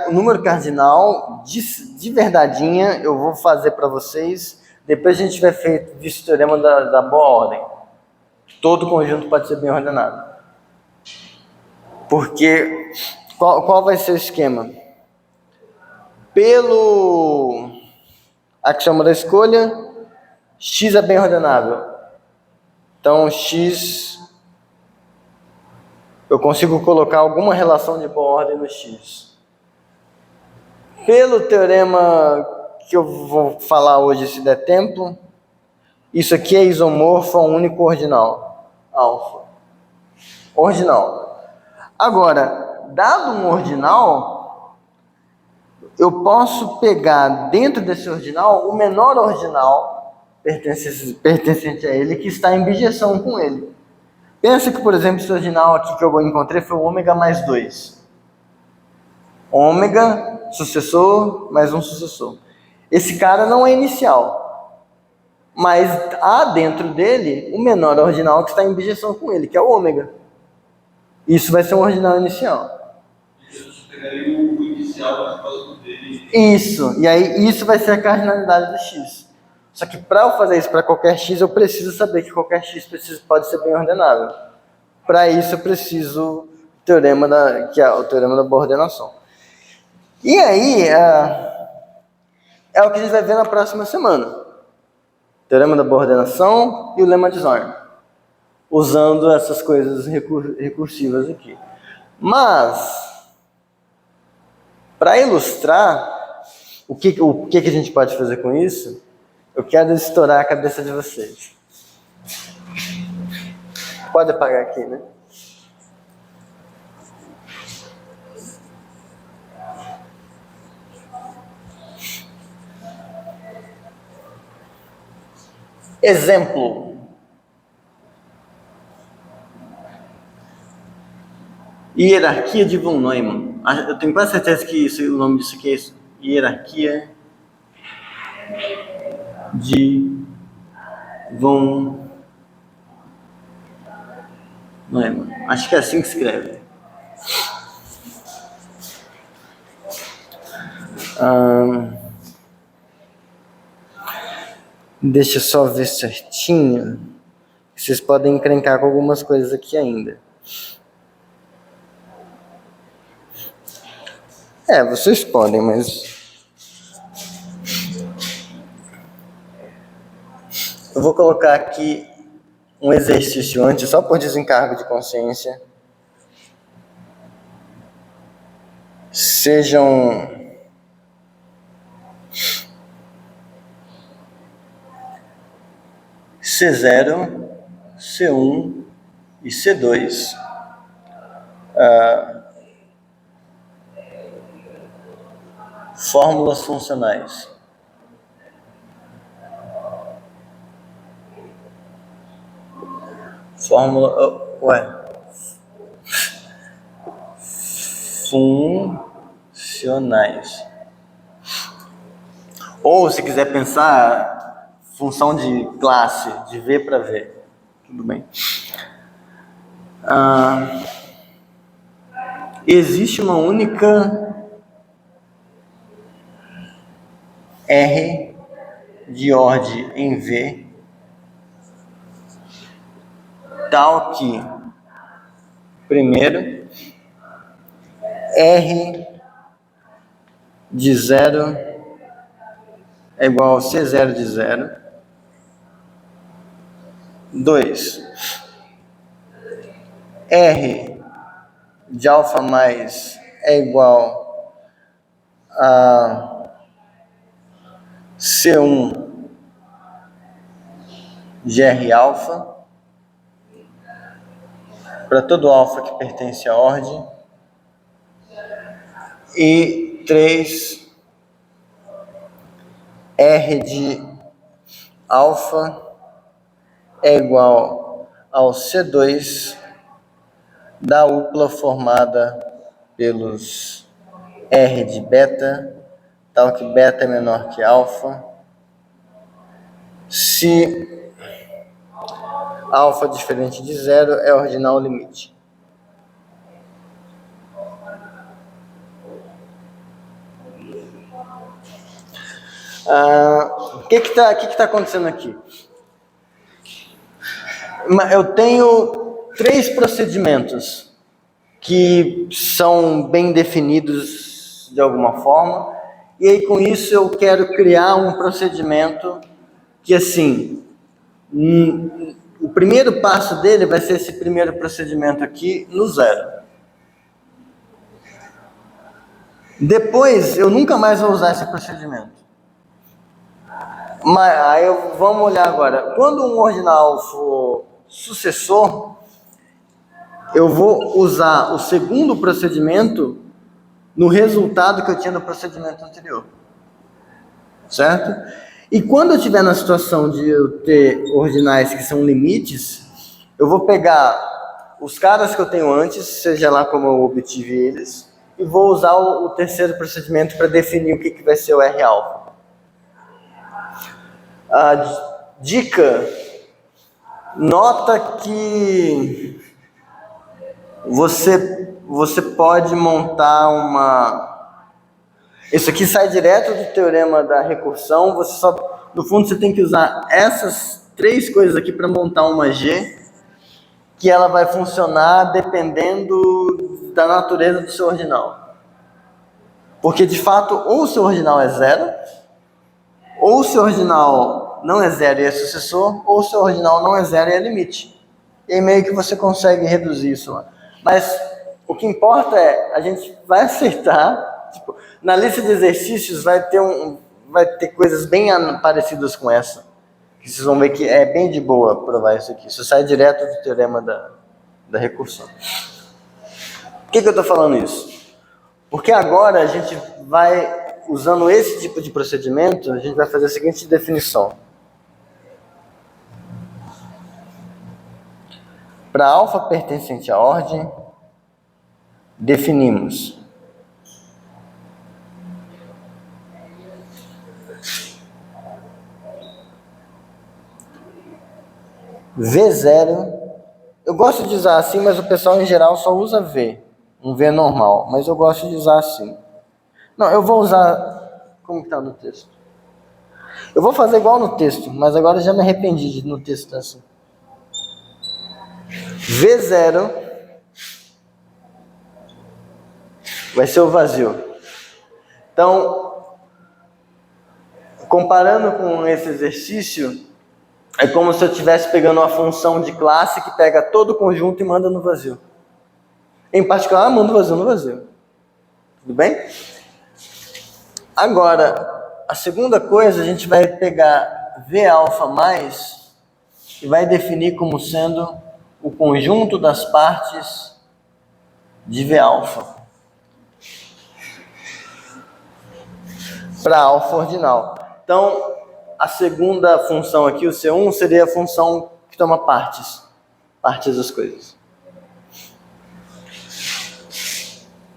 O número cardinal, de verdadeinha, eu vou fazer para vocês, depois a gente tiver visto o teorema da boa ordem. Todo conjunto pode ser bem ordenado. Porque, qual vai ser o esquema? Pelo axioma da escolha, x é bem ordenável. Então, x eu consigo colocar alguma relação de boa ordem no X. Pelo teorema que eu vou falar hoje, se der tempo, isso aqui é isomorfo a um único ordinal, alfa. Ordinal. Agora, dado um ordinal, eu posso pegar dentro desse ordinal o menor ordinal pertencente a ele que está em bijeção com ele. Pensa que, por exemplo, esse ordinal aqui que eu encontrei foi o ômega mais 2. Ômega, sucessor, mais um sucessor. Esse cara não é inicial, mas há dentro dele o menor ordinal que está em bijeção com ele, que é o ômega. Isso vai ser um ordinal inicial. Você pegaria o inicial por causa dele. Isso, e aí isso vai ser a cardinalidade do X. Só que para eu fazer isso para qualquer X, eu preciso saber que qualquer X pode ser bem ordenado. Para isso eu preciso que é o teorema da boa ordenação. E aí, é o que a gente vai ver na próxima semana. Teorema da boa ordenação e o lema de Zorn. Usando essas coisas recursivas aqui. Mas, para ilustrar o que a gente pode fazer com isso, eu quero estourar a cabeça de vocês. Pode apagar aqui, né? Exemplo. Hierarquia de von Neumann. Eu tenho quase certeza que o nome disso aqui é isso. Hierarquia de von Neumann. Acho que é assim que se escreve. Deixa eu só ver certinho. Vocês podem encrencar com algumas coisas aqui ainda. Vocês podem, mas eu vou colocar aqui um exercício antes, só por desencargo de consciência. Sejam C0, C1 e C2. Fórmulas funcionais. Funcionais. Ou, se quiser pensar, função de classe, de V para V. Tudo bem. Existe uma única R de ordem em V, tal que, primeiro, R de 0 é igual a C0 de 0. 2. R de alfa mais é igual a C1 de R alfa, para todo alfa que pertence à ordem. E 3, R de alfa é igual ao C2 da upla formada pelos R de beta, tal que beta é menor que alfa, se alfa diferente de 0 é ordinal limite. O que está acontecendo aqui? Eu tenho 3 procedimentos que são bem definidos de alguma forma, e aí com isso eu quero criar um procedimento que, assim, o o primeiro passo dele vai ser esse primeiro procedimento aqui no zero. Depois, eu nunca mais vou usar esse procedimento. Mas aí vamos olhar agora. Quando um ordinal for sucessor, eu vou usar o segundo procedimento no resultado que eu tinha no procedimento anterior. Certo? E quando eu estiver na situação de eu ter ordinais que são limites, eu vou pegar os caras que eu tenho antes, seja lá como eu obtive eles, e vou usar o terceiro procedimento para definir o que vai ser o R alfa. A dica, nota que você pode montar uma... Isso aqui sai direto do teorema da recursão, no fundo você tem que usar essas três coisas aqui para montar uma G, que ela vai funcionar dependendo da natureza do seu ordinal. Porque, de fato, ou o seu ordinal é zero, ou o seu ordinal não é zero e é sucessor, ou o seu ordinal não é zero e é limite. E aí meio que você consegue reduzir isso lá. Mas o que importa é, a gente vai acertar, tipo, na lista de exercícios vai ter coisas bem parecidas com essa. Que vocês vão ver que é bem de boa provar isso aqui. Isso sai direto do teorema da recursão. Por que eu estou falando isso? Porque agora a gente vai, usando esse tipo de procedimento, a gente vai fazer a seguinte definição. Para alfa pertencente à ordem, definimos V0, eu gosto de usar assim, mas o pessoal em geral só usa V, um V normal, mas eu gosto de usar assim. Não, eu vou usar, como que está no texto? Eu vou fazer igual no texto, mas agora eu já me arrependi de no texto assim. V0 vai ser o vazio. Então, comparando com esse exercício, é como se eu estivesse pegando uma função de classe que pega todo o conjunto e manda no vazio. Em particular, manda o vazio no vazio. Tudo bem? Agora, a segunda coisa, a gente vai pegar V alfa mais e vai definir como sendo o conjunto das partes de V alfa. Para alfa ordinal. Então, a segunda função aqui, o C1, seria a função que toma partes das coisas.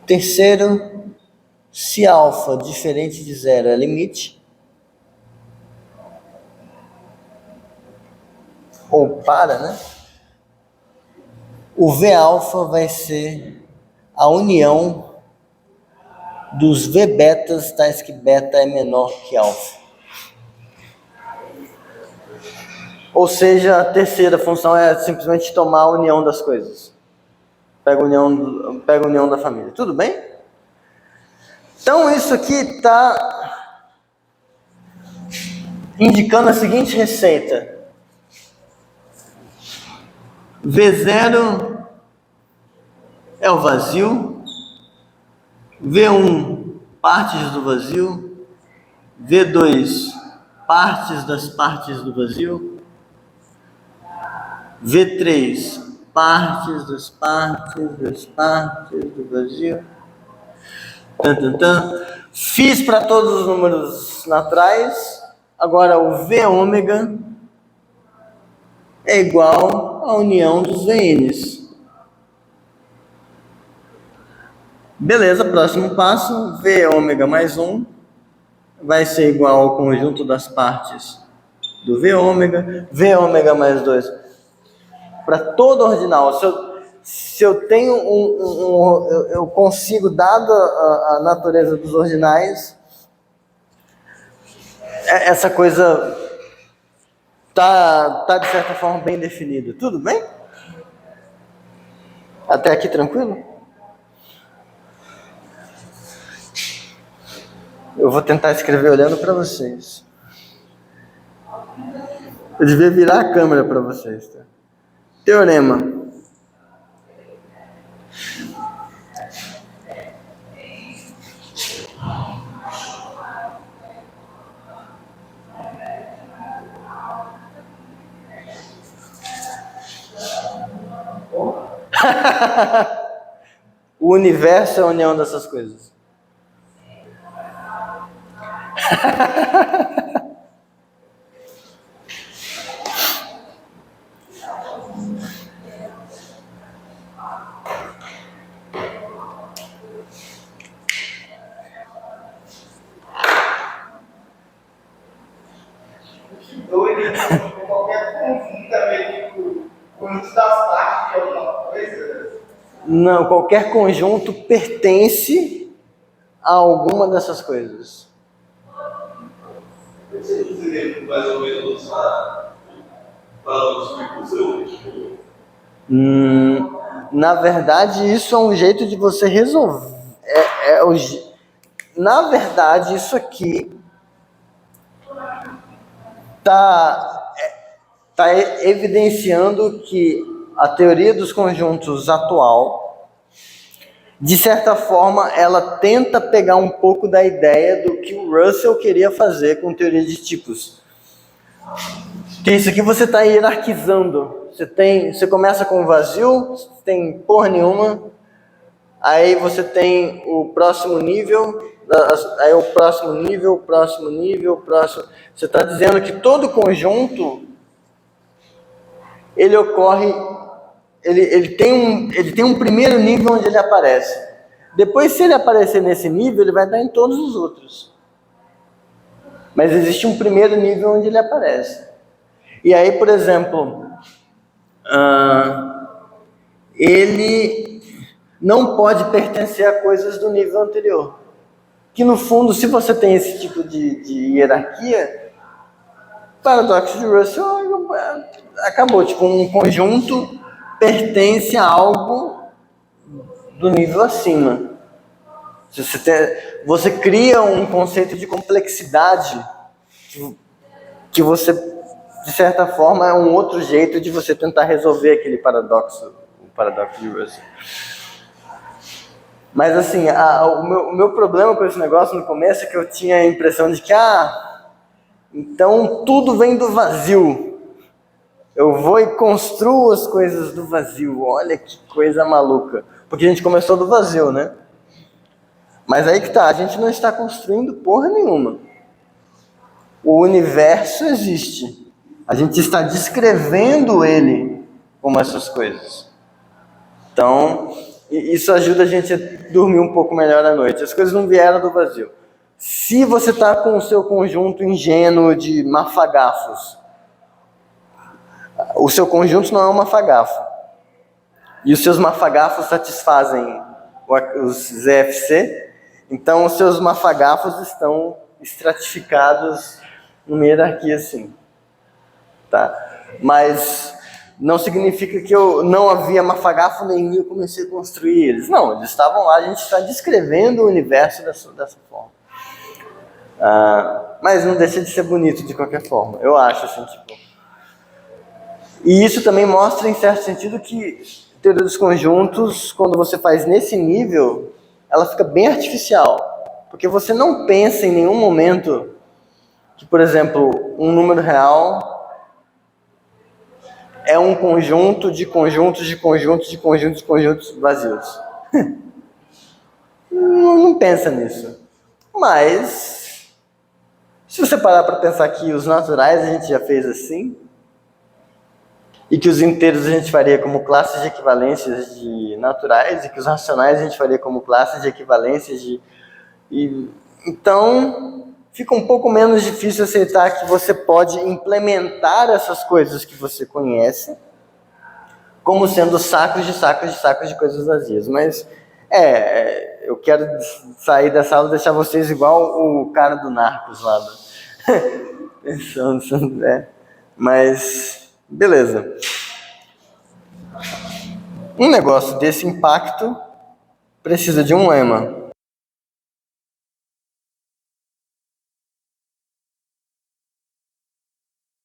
Terceiro, se alfa diferente de zero é limite, ou para, né? O V alfa vai ser a união dos V betas, tais que beta é menor que alfa. Ou seja, a terceira função é simplesmente tomar a união das coisas. Pega a união da família. Tudo bem? Então isso aqui está indicando a seguinte receita. V0 é o vazio. V1, partes do vazio. V2, partes das partes do vazio. V3, partes das partes do vazio. Fiz para todos os números naturais. Agora o V ômega é igual à união dos VNs. Beleza, próximo passo. V ômega mais 1 vai ser igual ao conjunto das partes do V ômega. V ômega mais 2 para todo ordinal. Se eu tenho eu consigo, dada a natureza dos ordinais, essa coisa tá de certa forma bem definida. Tudo bem? Até aqui tranquilo? Eu vou tentar escrever olhando para vocês. Eu devia virar a câmera para vocês, tá? Teorema. O universo é a união dessas coisas. Doido, então, qualquer conjunto também, tipo, conjunto das partes de alguma coisa. Não, qualquer conjunto pertence a alguma dessas coisas. Você exemplo mais ou menos para os tipos Na verdade, isso é um jeito de você resolver. Na verdade, isso aqui tá evidenciando que a teoria dos conjuntos atual, de certa forma, ela tenta pegar um pouco da ideia do que o Russell queria fazer com teoria de tipos. Que isso aqui você está hierarquizando. Você começa com o vazio, tem porra nenhuma, aí você tem o próximo nível, aí o próximo nível, próximo nível, próximo. Você está dizendo que todo conjunto ele ocorre, ele tem um primeiro nível onde ele aparece. Depois, se ele aparecer nesse nível, ele vai estar em todos os outros. Mas existe um primeiro nível onde ele aparece. E aí, por exemplo, ele não pode pertencer a coisas do nível anterior. Que no fundo, se você tem esse tipo de hierarquia, paradoxo de Russell acabou. Tipo, um conjunto pertence a algo do nível acima. Você cria um conceito de complexidade que você, de certa forma, é um outro jeito de você tentar resolver aquele paradoxo, o paradoxo de Russell. Mas assim, o meu problema com esse negócio no começo é que eu tinha a impressão de que, então tudo vem do vazio. Eu vou e construo as coisas do vazio. Olha que coisa maluca. Porque a gente começou do vazio, né? Mas aí que tá, a gente não está construindo porra nenhuma. O universo existe. A gente está descrevendo ele como essas coisas. Então, isso ajuda a gente a dormir um pouco melhor à noite. As coisas não vieram do vazio. Se você está com o seu conjunto ingênuo de mafagafos, o seu conjunto não é um mafagafo. E os seus mafagafos satisfazem os ZFC, então os seus mafagafos estão estratificados numa hierarquia assim. Tá? Mas não significa que eu não havia mafagafo nenhum e eu comecei a construir eles. Não, eles estavam lá, a gente está descrevendo o universo dessa forma. Mas não deixa de ser bonito de qualquer forma, eu acho assim, tipo. E isso também mostra, em certo sentido, que a teoria dos conjuntos, quando você faz nesse nível, ela fica bem artificial. Porque você não pensa em nenhum momento que, por exemplo, um número real é um conjunto de conjuntos de conjuntos de conjuntos de conjuntos vazios. Não pensa nisso. Mas, se você parar para pensar que os naturais a gente já fez assim, e que os inteiros a gente faria como classes de equivalências de naturais, e que os racionais a gente faria como classes de equivalências de... Então, fica um pouco menos difícil aceitar que você pode implementar essas coisas que você conhece como sendo sacos de sacos de sacos de coisas vazias. Mas, eu quero sair dessa aula e deixar vocês igual o cara do Narcos lá. Mas, beleza. Um negócio desse impacto precisa de um lema.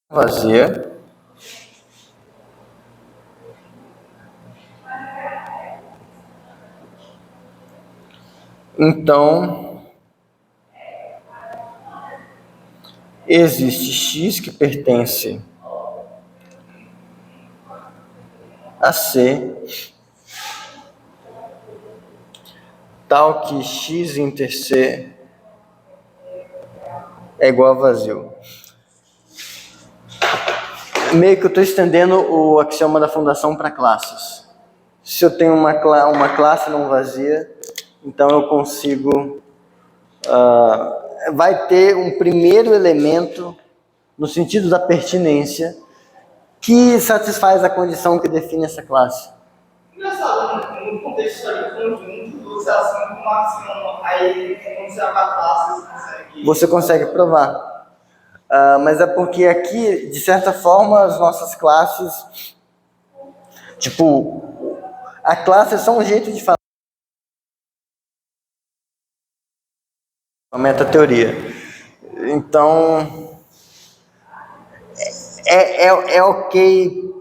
Vazia. Então, existe X que pertence a C, tal que X inter C é igual a vazio. Meio que eu estou estendendo o axioma da fundação para classes. Se eu tenho uma classe não vazia, então eu consigo... vai ter um primeiro elemento, no sentido da pertinência, que satisfaz a condição que define essa classe. Engraçado, no contexto de conjunto, você assume como axioma, aí quando você abre a classe, você consegue... Você consegue provar. Mas é porque aqui, de certa forma, as nossas classes... Tipo, a classe é só um jeito de falar. A metateoria. Então, é ok.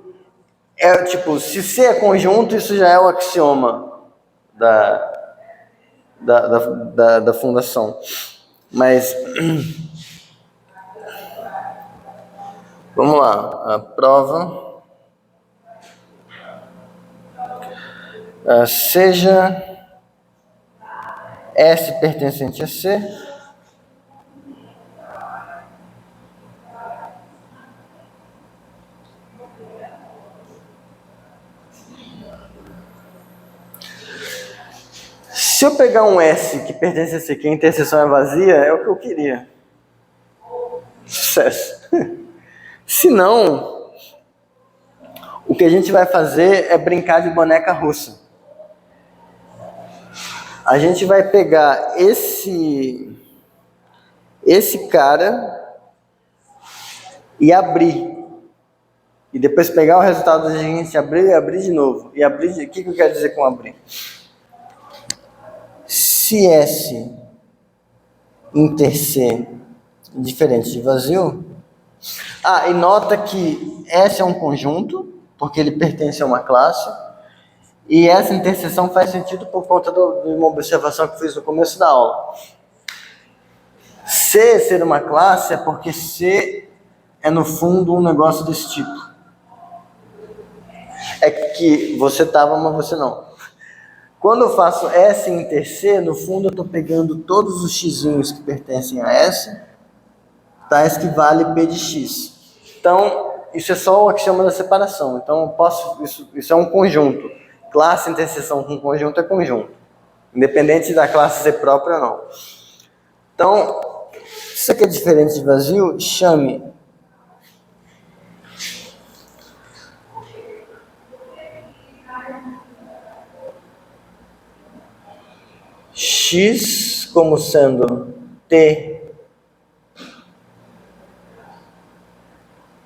Tipo, se C é conjunto, isso já é o axioma da fundação. Mas, vamos lá. A prova. Seja S pertencente a C, se eu pegar um S que pertence a C, que a interseção é vazia, é o que eu queria. Sucesso. Se não, o que a gente vai fazer é brincar de boneca russa. A gente vai pegar esse cara e abrir. E depois pegar o resultado da gente abrir e abrir de novo. E abrir, o que eu quero dizer com abrir? Se S inter C diferente de vazio... e nota que S é um conjunto, porque ele pertence a uma classe. E essa interseção faz sentido por conta de uma observação que eu fiz no começo da aula. C ser uma classe é porque C é, no fundo, um negócio desse tipo. É que você estava, mas você não. Quando eu faço S inter C, no fundo eu estou pegando todos os x'inhos que pertencem a S, tais que vale P de X. Então, isso é só o axioma da separação. Então, eu posso, isso é um conjunto. Classe interseção com conjunto é conjunto. Independente da classe ser própria ou não. Então, isso aqui é diferente de vazio, chame X como sendo T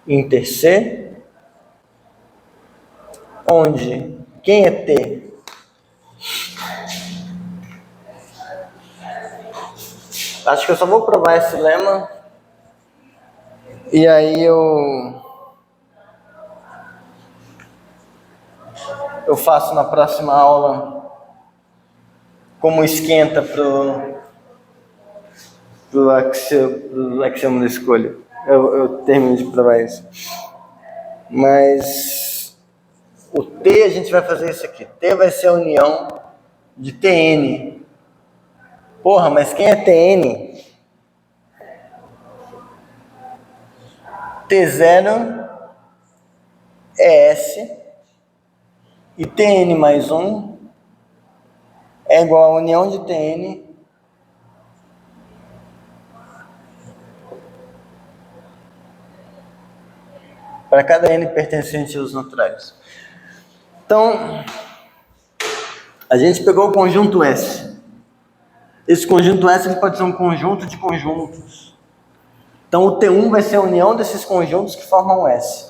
inter C, onde quem é T? Acho que eu só vou provar esse lema e aí eu faço na próxima aula como esquenta pro axioma da escolha. Eu termino de provar isso. Mas o T a gente vai fazer isso aqui. T vai ser a união de Tn. Porra, mas quem é Tn? T0 é S e Tn mais 1 é igual a união de Tn para cada N pertencente aos naturais. Então, a gente pegou o conjunto S. Esse conjunto S ele pode ser um conjunto de conjuntos. Então, o T1 vai ser a união desses conjuntos que formam S.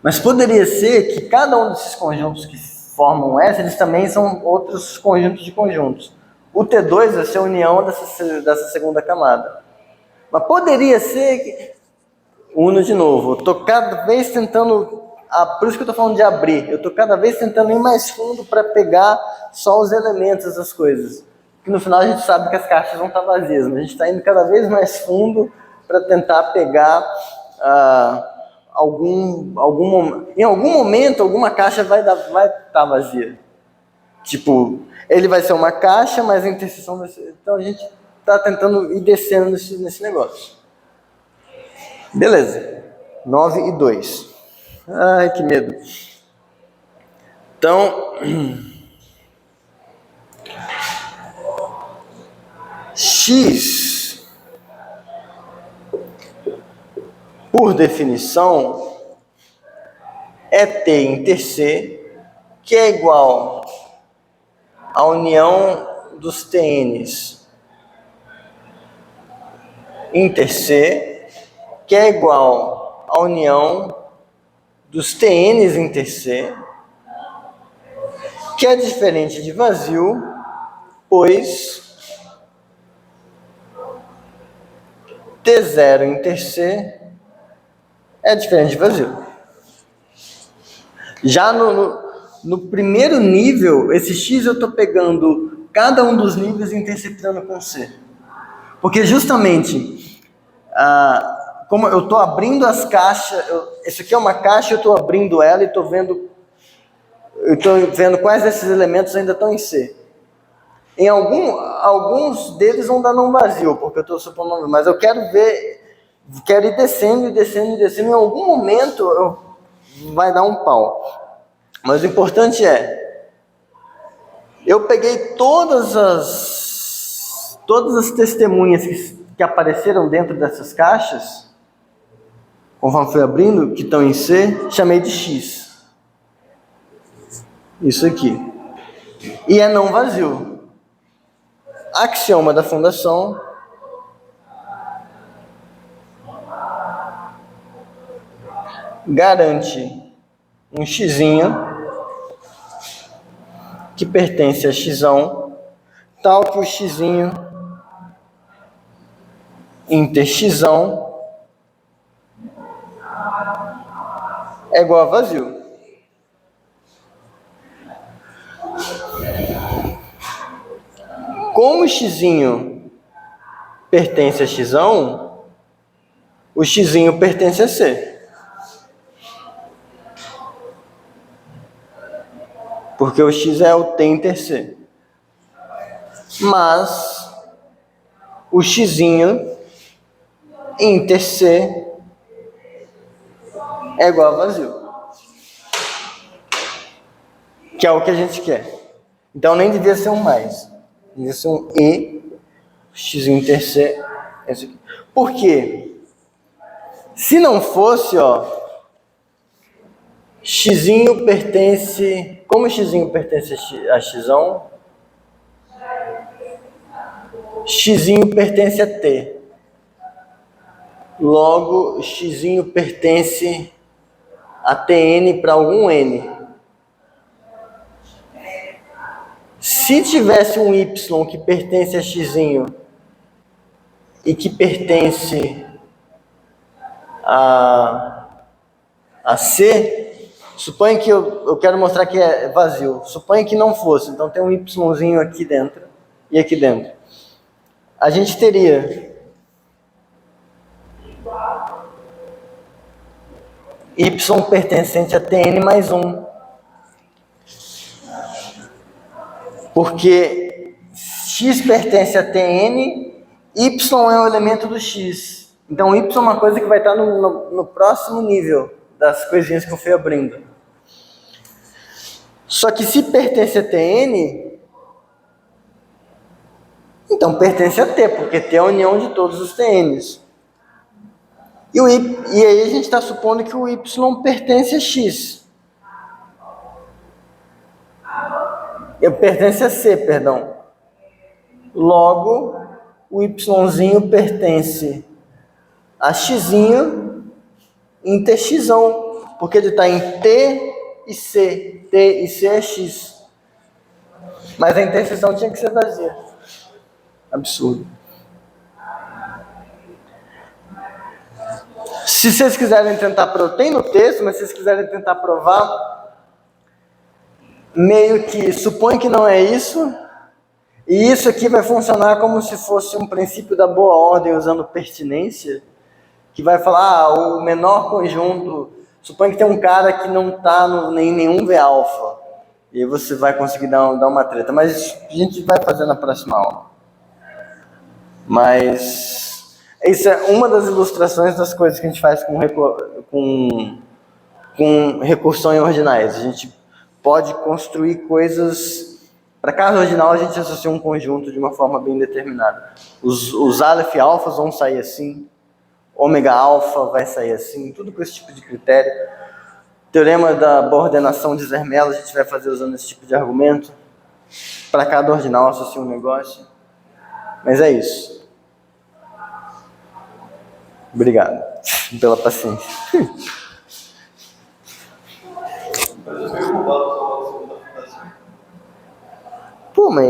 Mas poderia ser que cada um desses conjuntos que formam S, eles também são outros conjuntos de conjuntos. O T2 vai ser a união dessa segunda camada. Mas poderia ser que... Uno de novo. Eu estou cada vez tentando... por isso que eu estou falando de abrir. Eu estou cada vez tentando ir mais fundo para pegar só os elementos das coisas. que no final a gente sabe que as caixas vão estar vazias, mas a gente está indo cada vez mais fundo para tentar pegar em algum momento, alguma caixa vai estar vazia. Tipo, ele vai ser uma caixa, mas a interseção vai ser... Então a gente está tentando ir descendo nesse negócio. Beleza. 9 e 2. Ai, que medo. Então, X, por definição, é T inter C, que é igual à união dos TNs inter C, que é igual à união dos TNs inter C, que é diferente de vazio, pois T0 inter C é diferente de vazio. Já no primeiro nível, esse X eu estou pegando cada um dos níveis e interceptando com C. Porque justamente, como eu estou abrindo as caixas, isso aqui é uma caixa, eu estou abrindo ela e estou vendo quais desses elementos ainda estão em C. Em alguns deles vão dar não vazio, porque eu estou supondo, mas eu quero ir descendo, em algum momento vai dar um pau. Mas o importante é, eu peguei todas as testemunhas que apareceram dentro dessas caixas, conforme fui abrindo, que estão em C, chamei de X. Isso aqui. E é não vazio. Axioma da fundação garante um x'inho que pertence a x'ão, tal que o x'inho inter x'ão é igual a vazio. Como o x'inho pertence a x'ão, o x'inho pertence a C. Porque o X é o T inter C. Mas o x'inho inter C é igual a vazio. Que é o que a gente quer. Então nem devia ser um mais. Devia ser um E, X inter C, esse aqui. Por quê? Se não fosse, x'inho pertence... Como x'inho pertence a x'ão? X'inho pertence a T. Logo, x'inho pertence a Tn para algum N. Se tivesse um Y que pertence a x'inho e que pertence a C, suponha que eu quero mostrar que é vazio. Suponha que não fosse, então tem um Yzinho aqui dentro e aqui dentro. A gente teria Y pertencente a Tn mais 1. Porque X pertence a Tn, Y é um elemento do X. Então Y é uma coisa que vai estar no próximo nível das coisinhas que eu fui abrindo. Só que se pertence a Tn, então pertence a T, porque T é a união de todos os Tn's. E aí a gente está supondo que o Y pertence a X. Pertence a C, perdão. Logo, o Yzinho pertence a x'inho inter x'ão, porque ele está em T e C. T e C é X. Mas a interseção tinha que ser vazia. Absurdo. Se vocês quiserem tentar provar, tem no texto, mas se vocês quiserem tentar provar, meio que supõe que não é isso, E isso aqui vai funcionar como se fosse um princípio da boa ordem usando pertinência, que vai falar, o menor conjunto, suponha que tem um cara que não está em nenhum V alfa, e aí você vai conseguir dar uma treta, mas isso a gente vai fazer na próxima aula. Mas isso é uma das ilustrações das coisas que a gente faz com recursões ordinais. A gente pode construir coisas. Para cada ordinal a gente associa um conjunto de uma forma bem determinada. Os aleph alfas vão sair assim, ômega alfa vai sair assim, tudo com esse tipo de critério. Teorema da boa ordenação de Zermelo a gente vai fazer usando esse tipo de argumento. Para cada ordinal associa um negócio. Mas é isso. Obrigado pela paciência.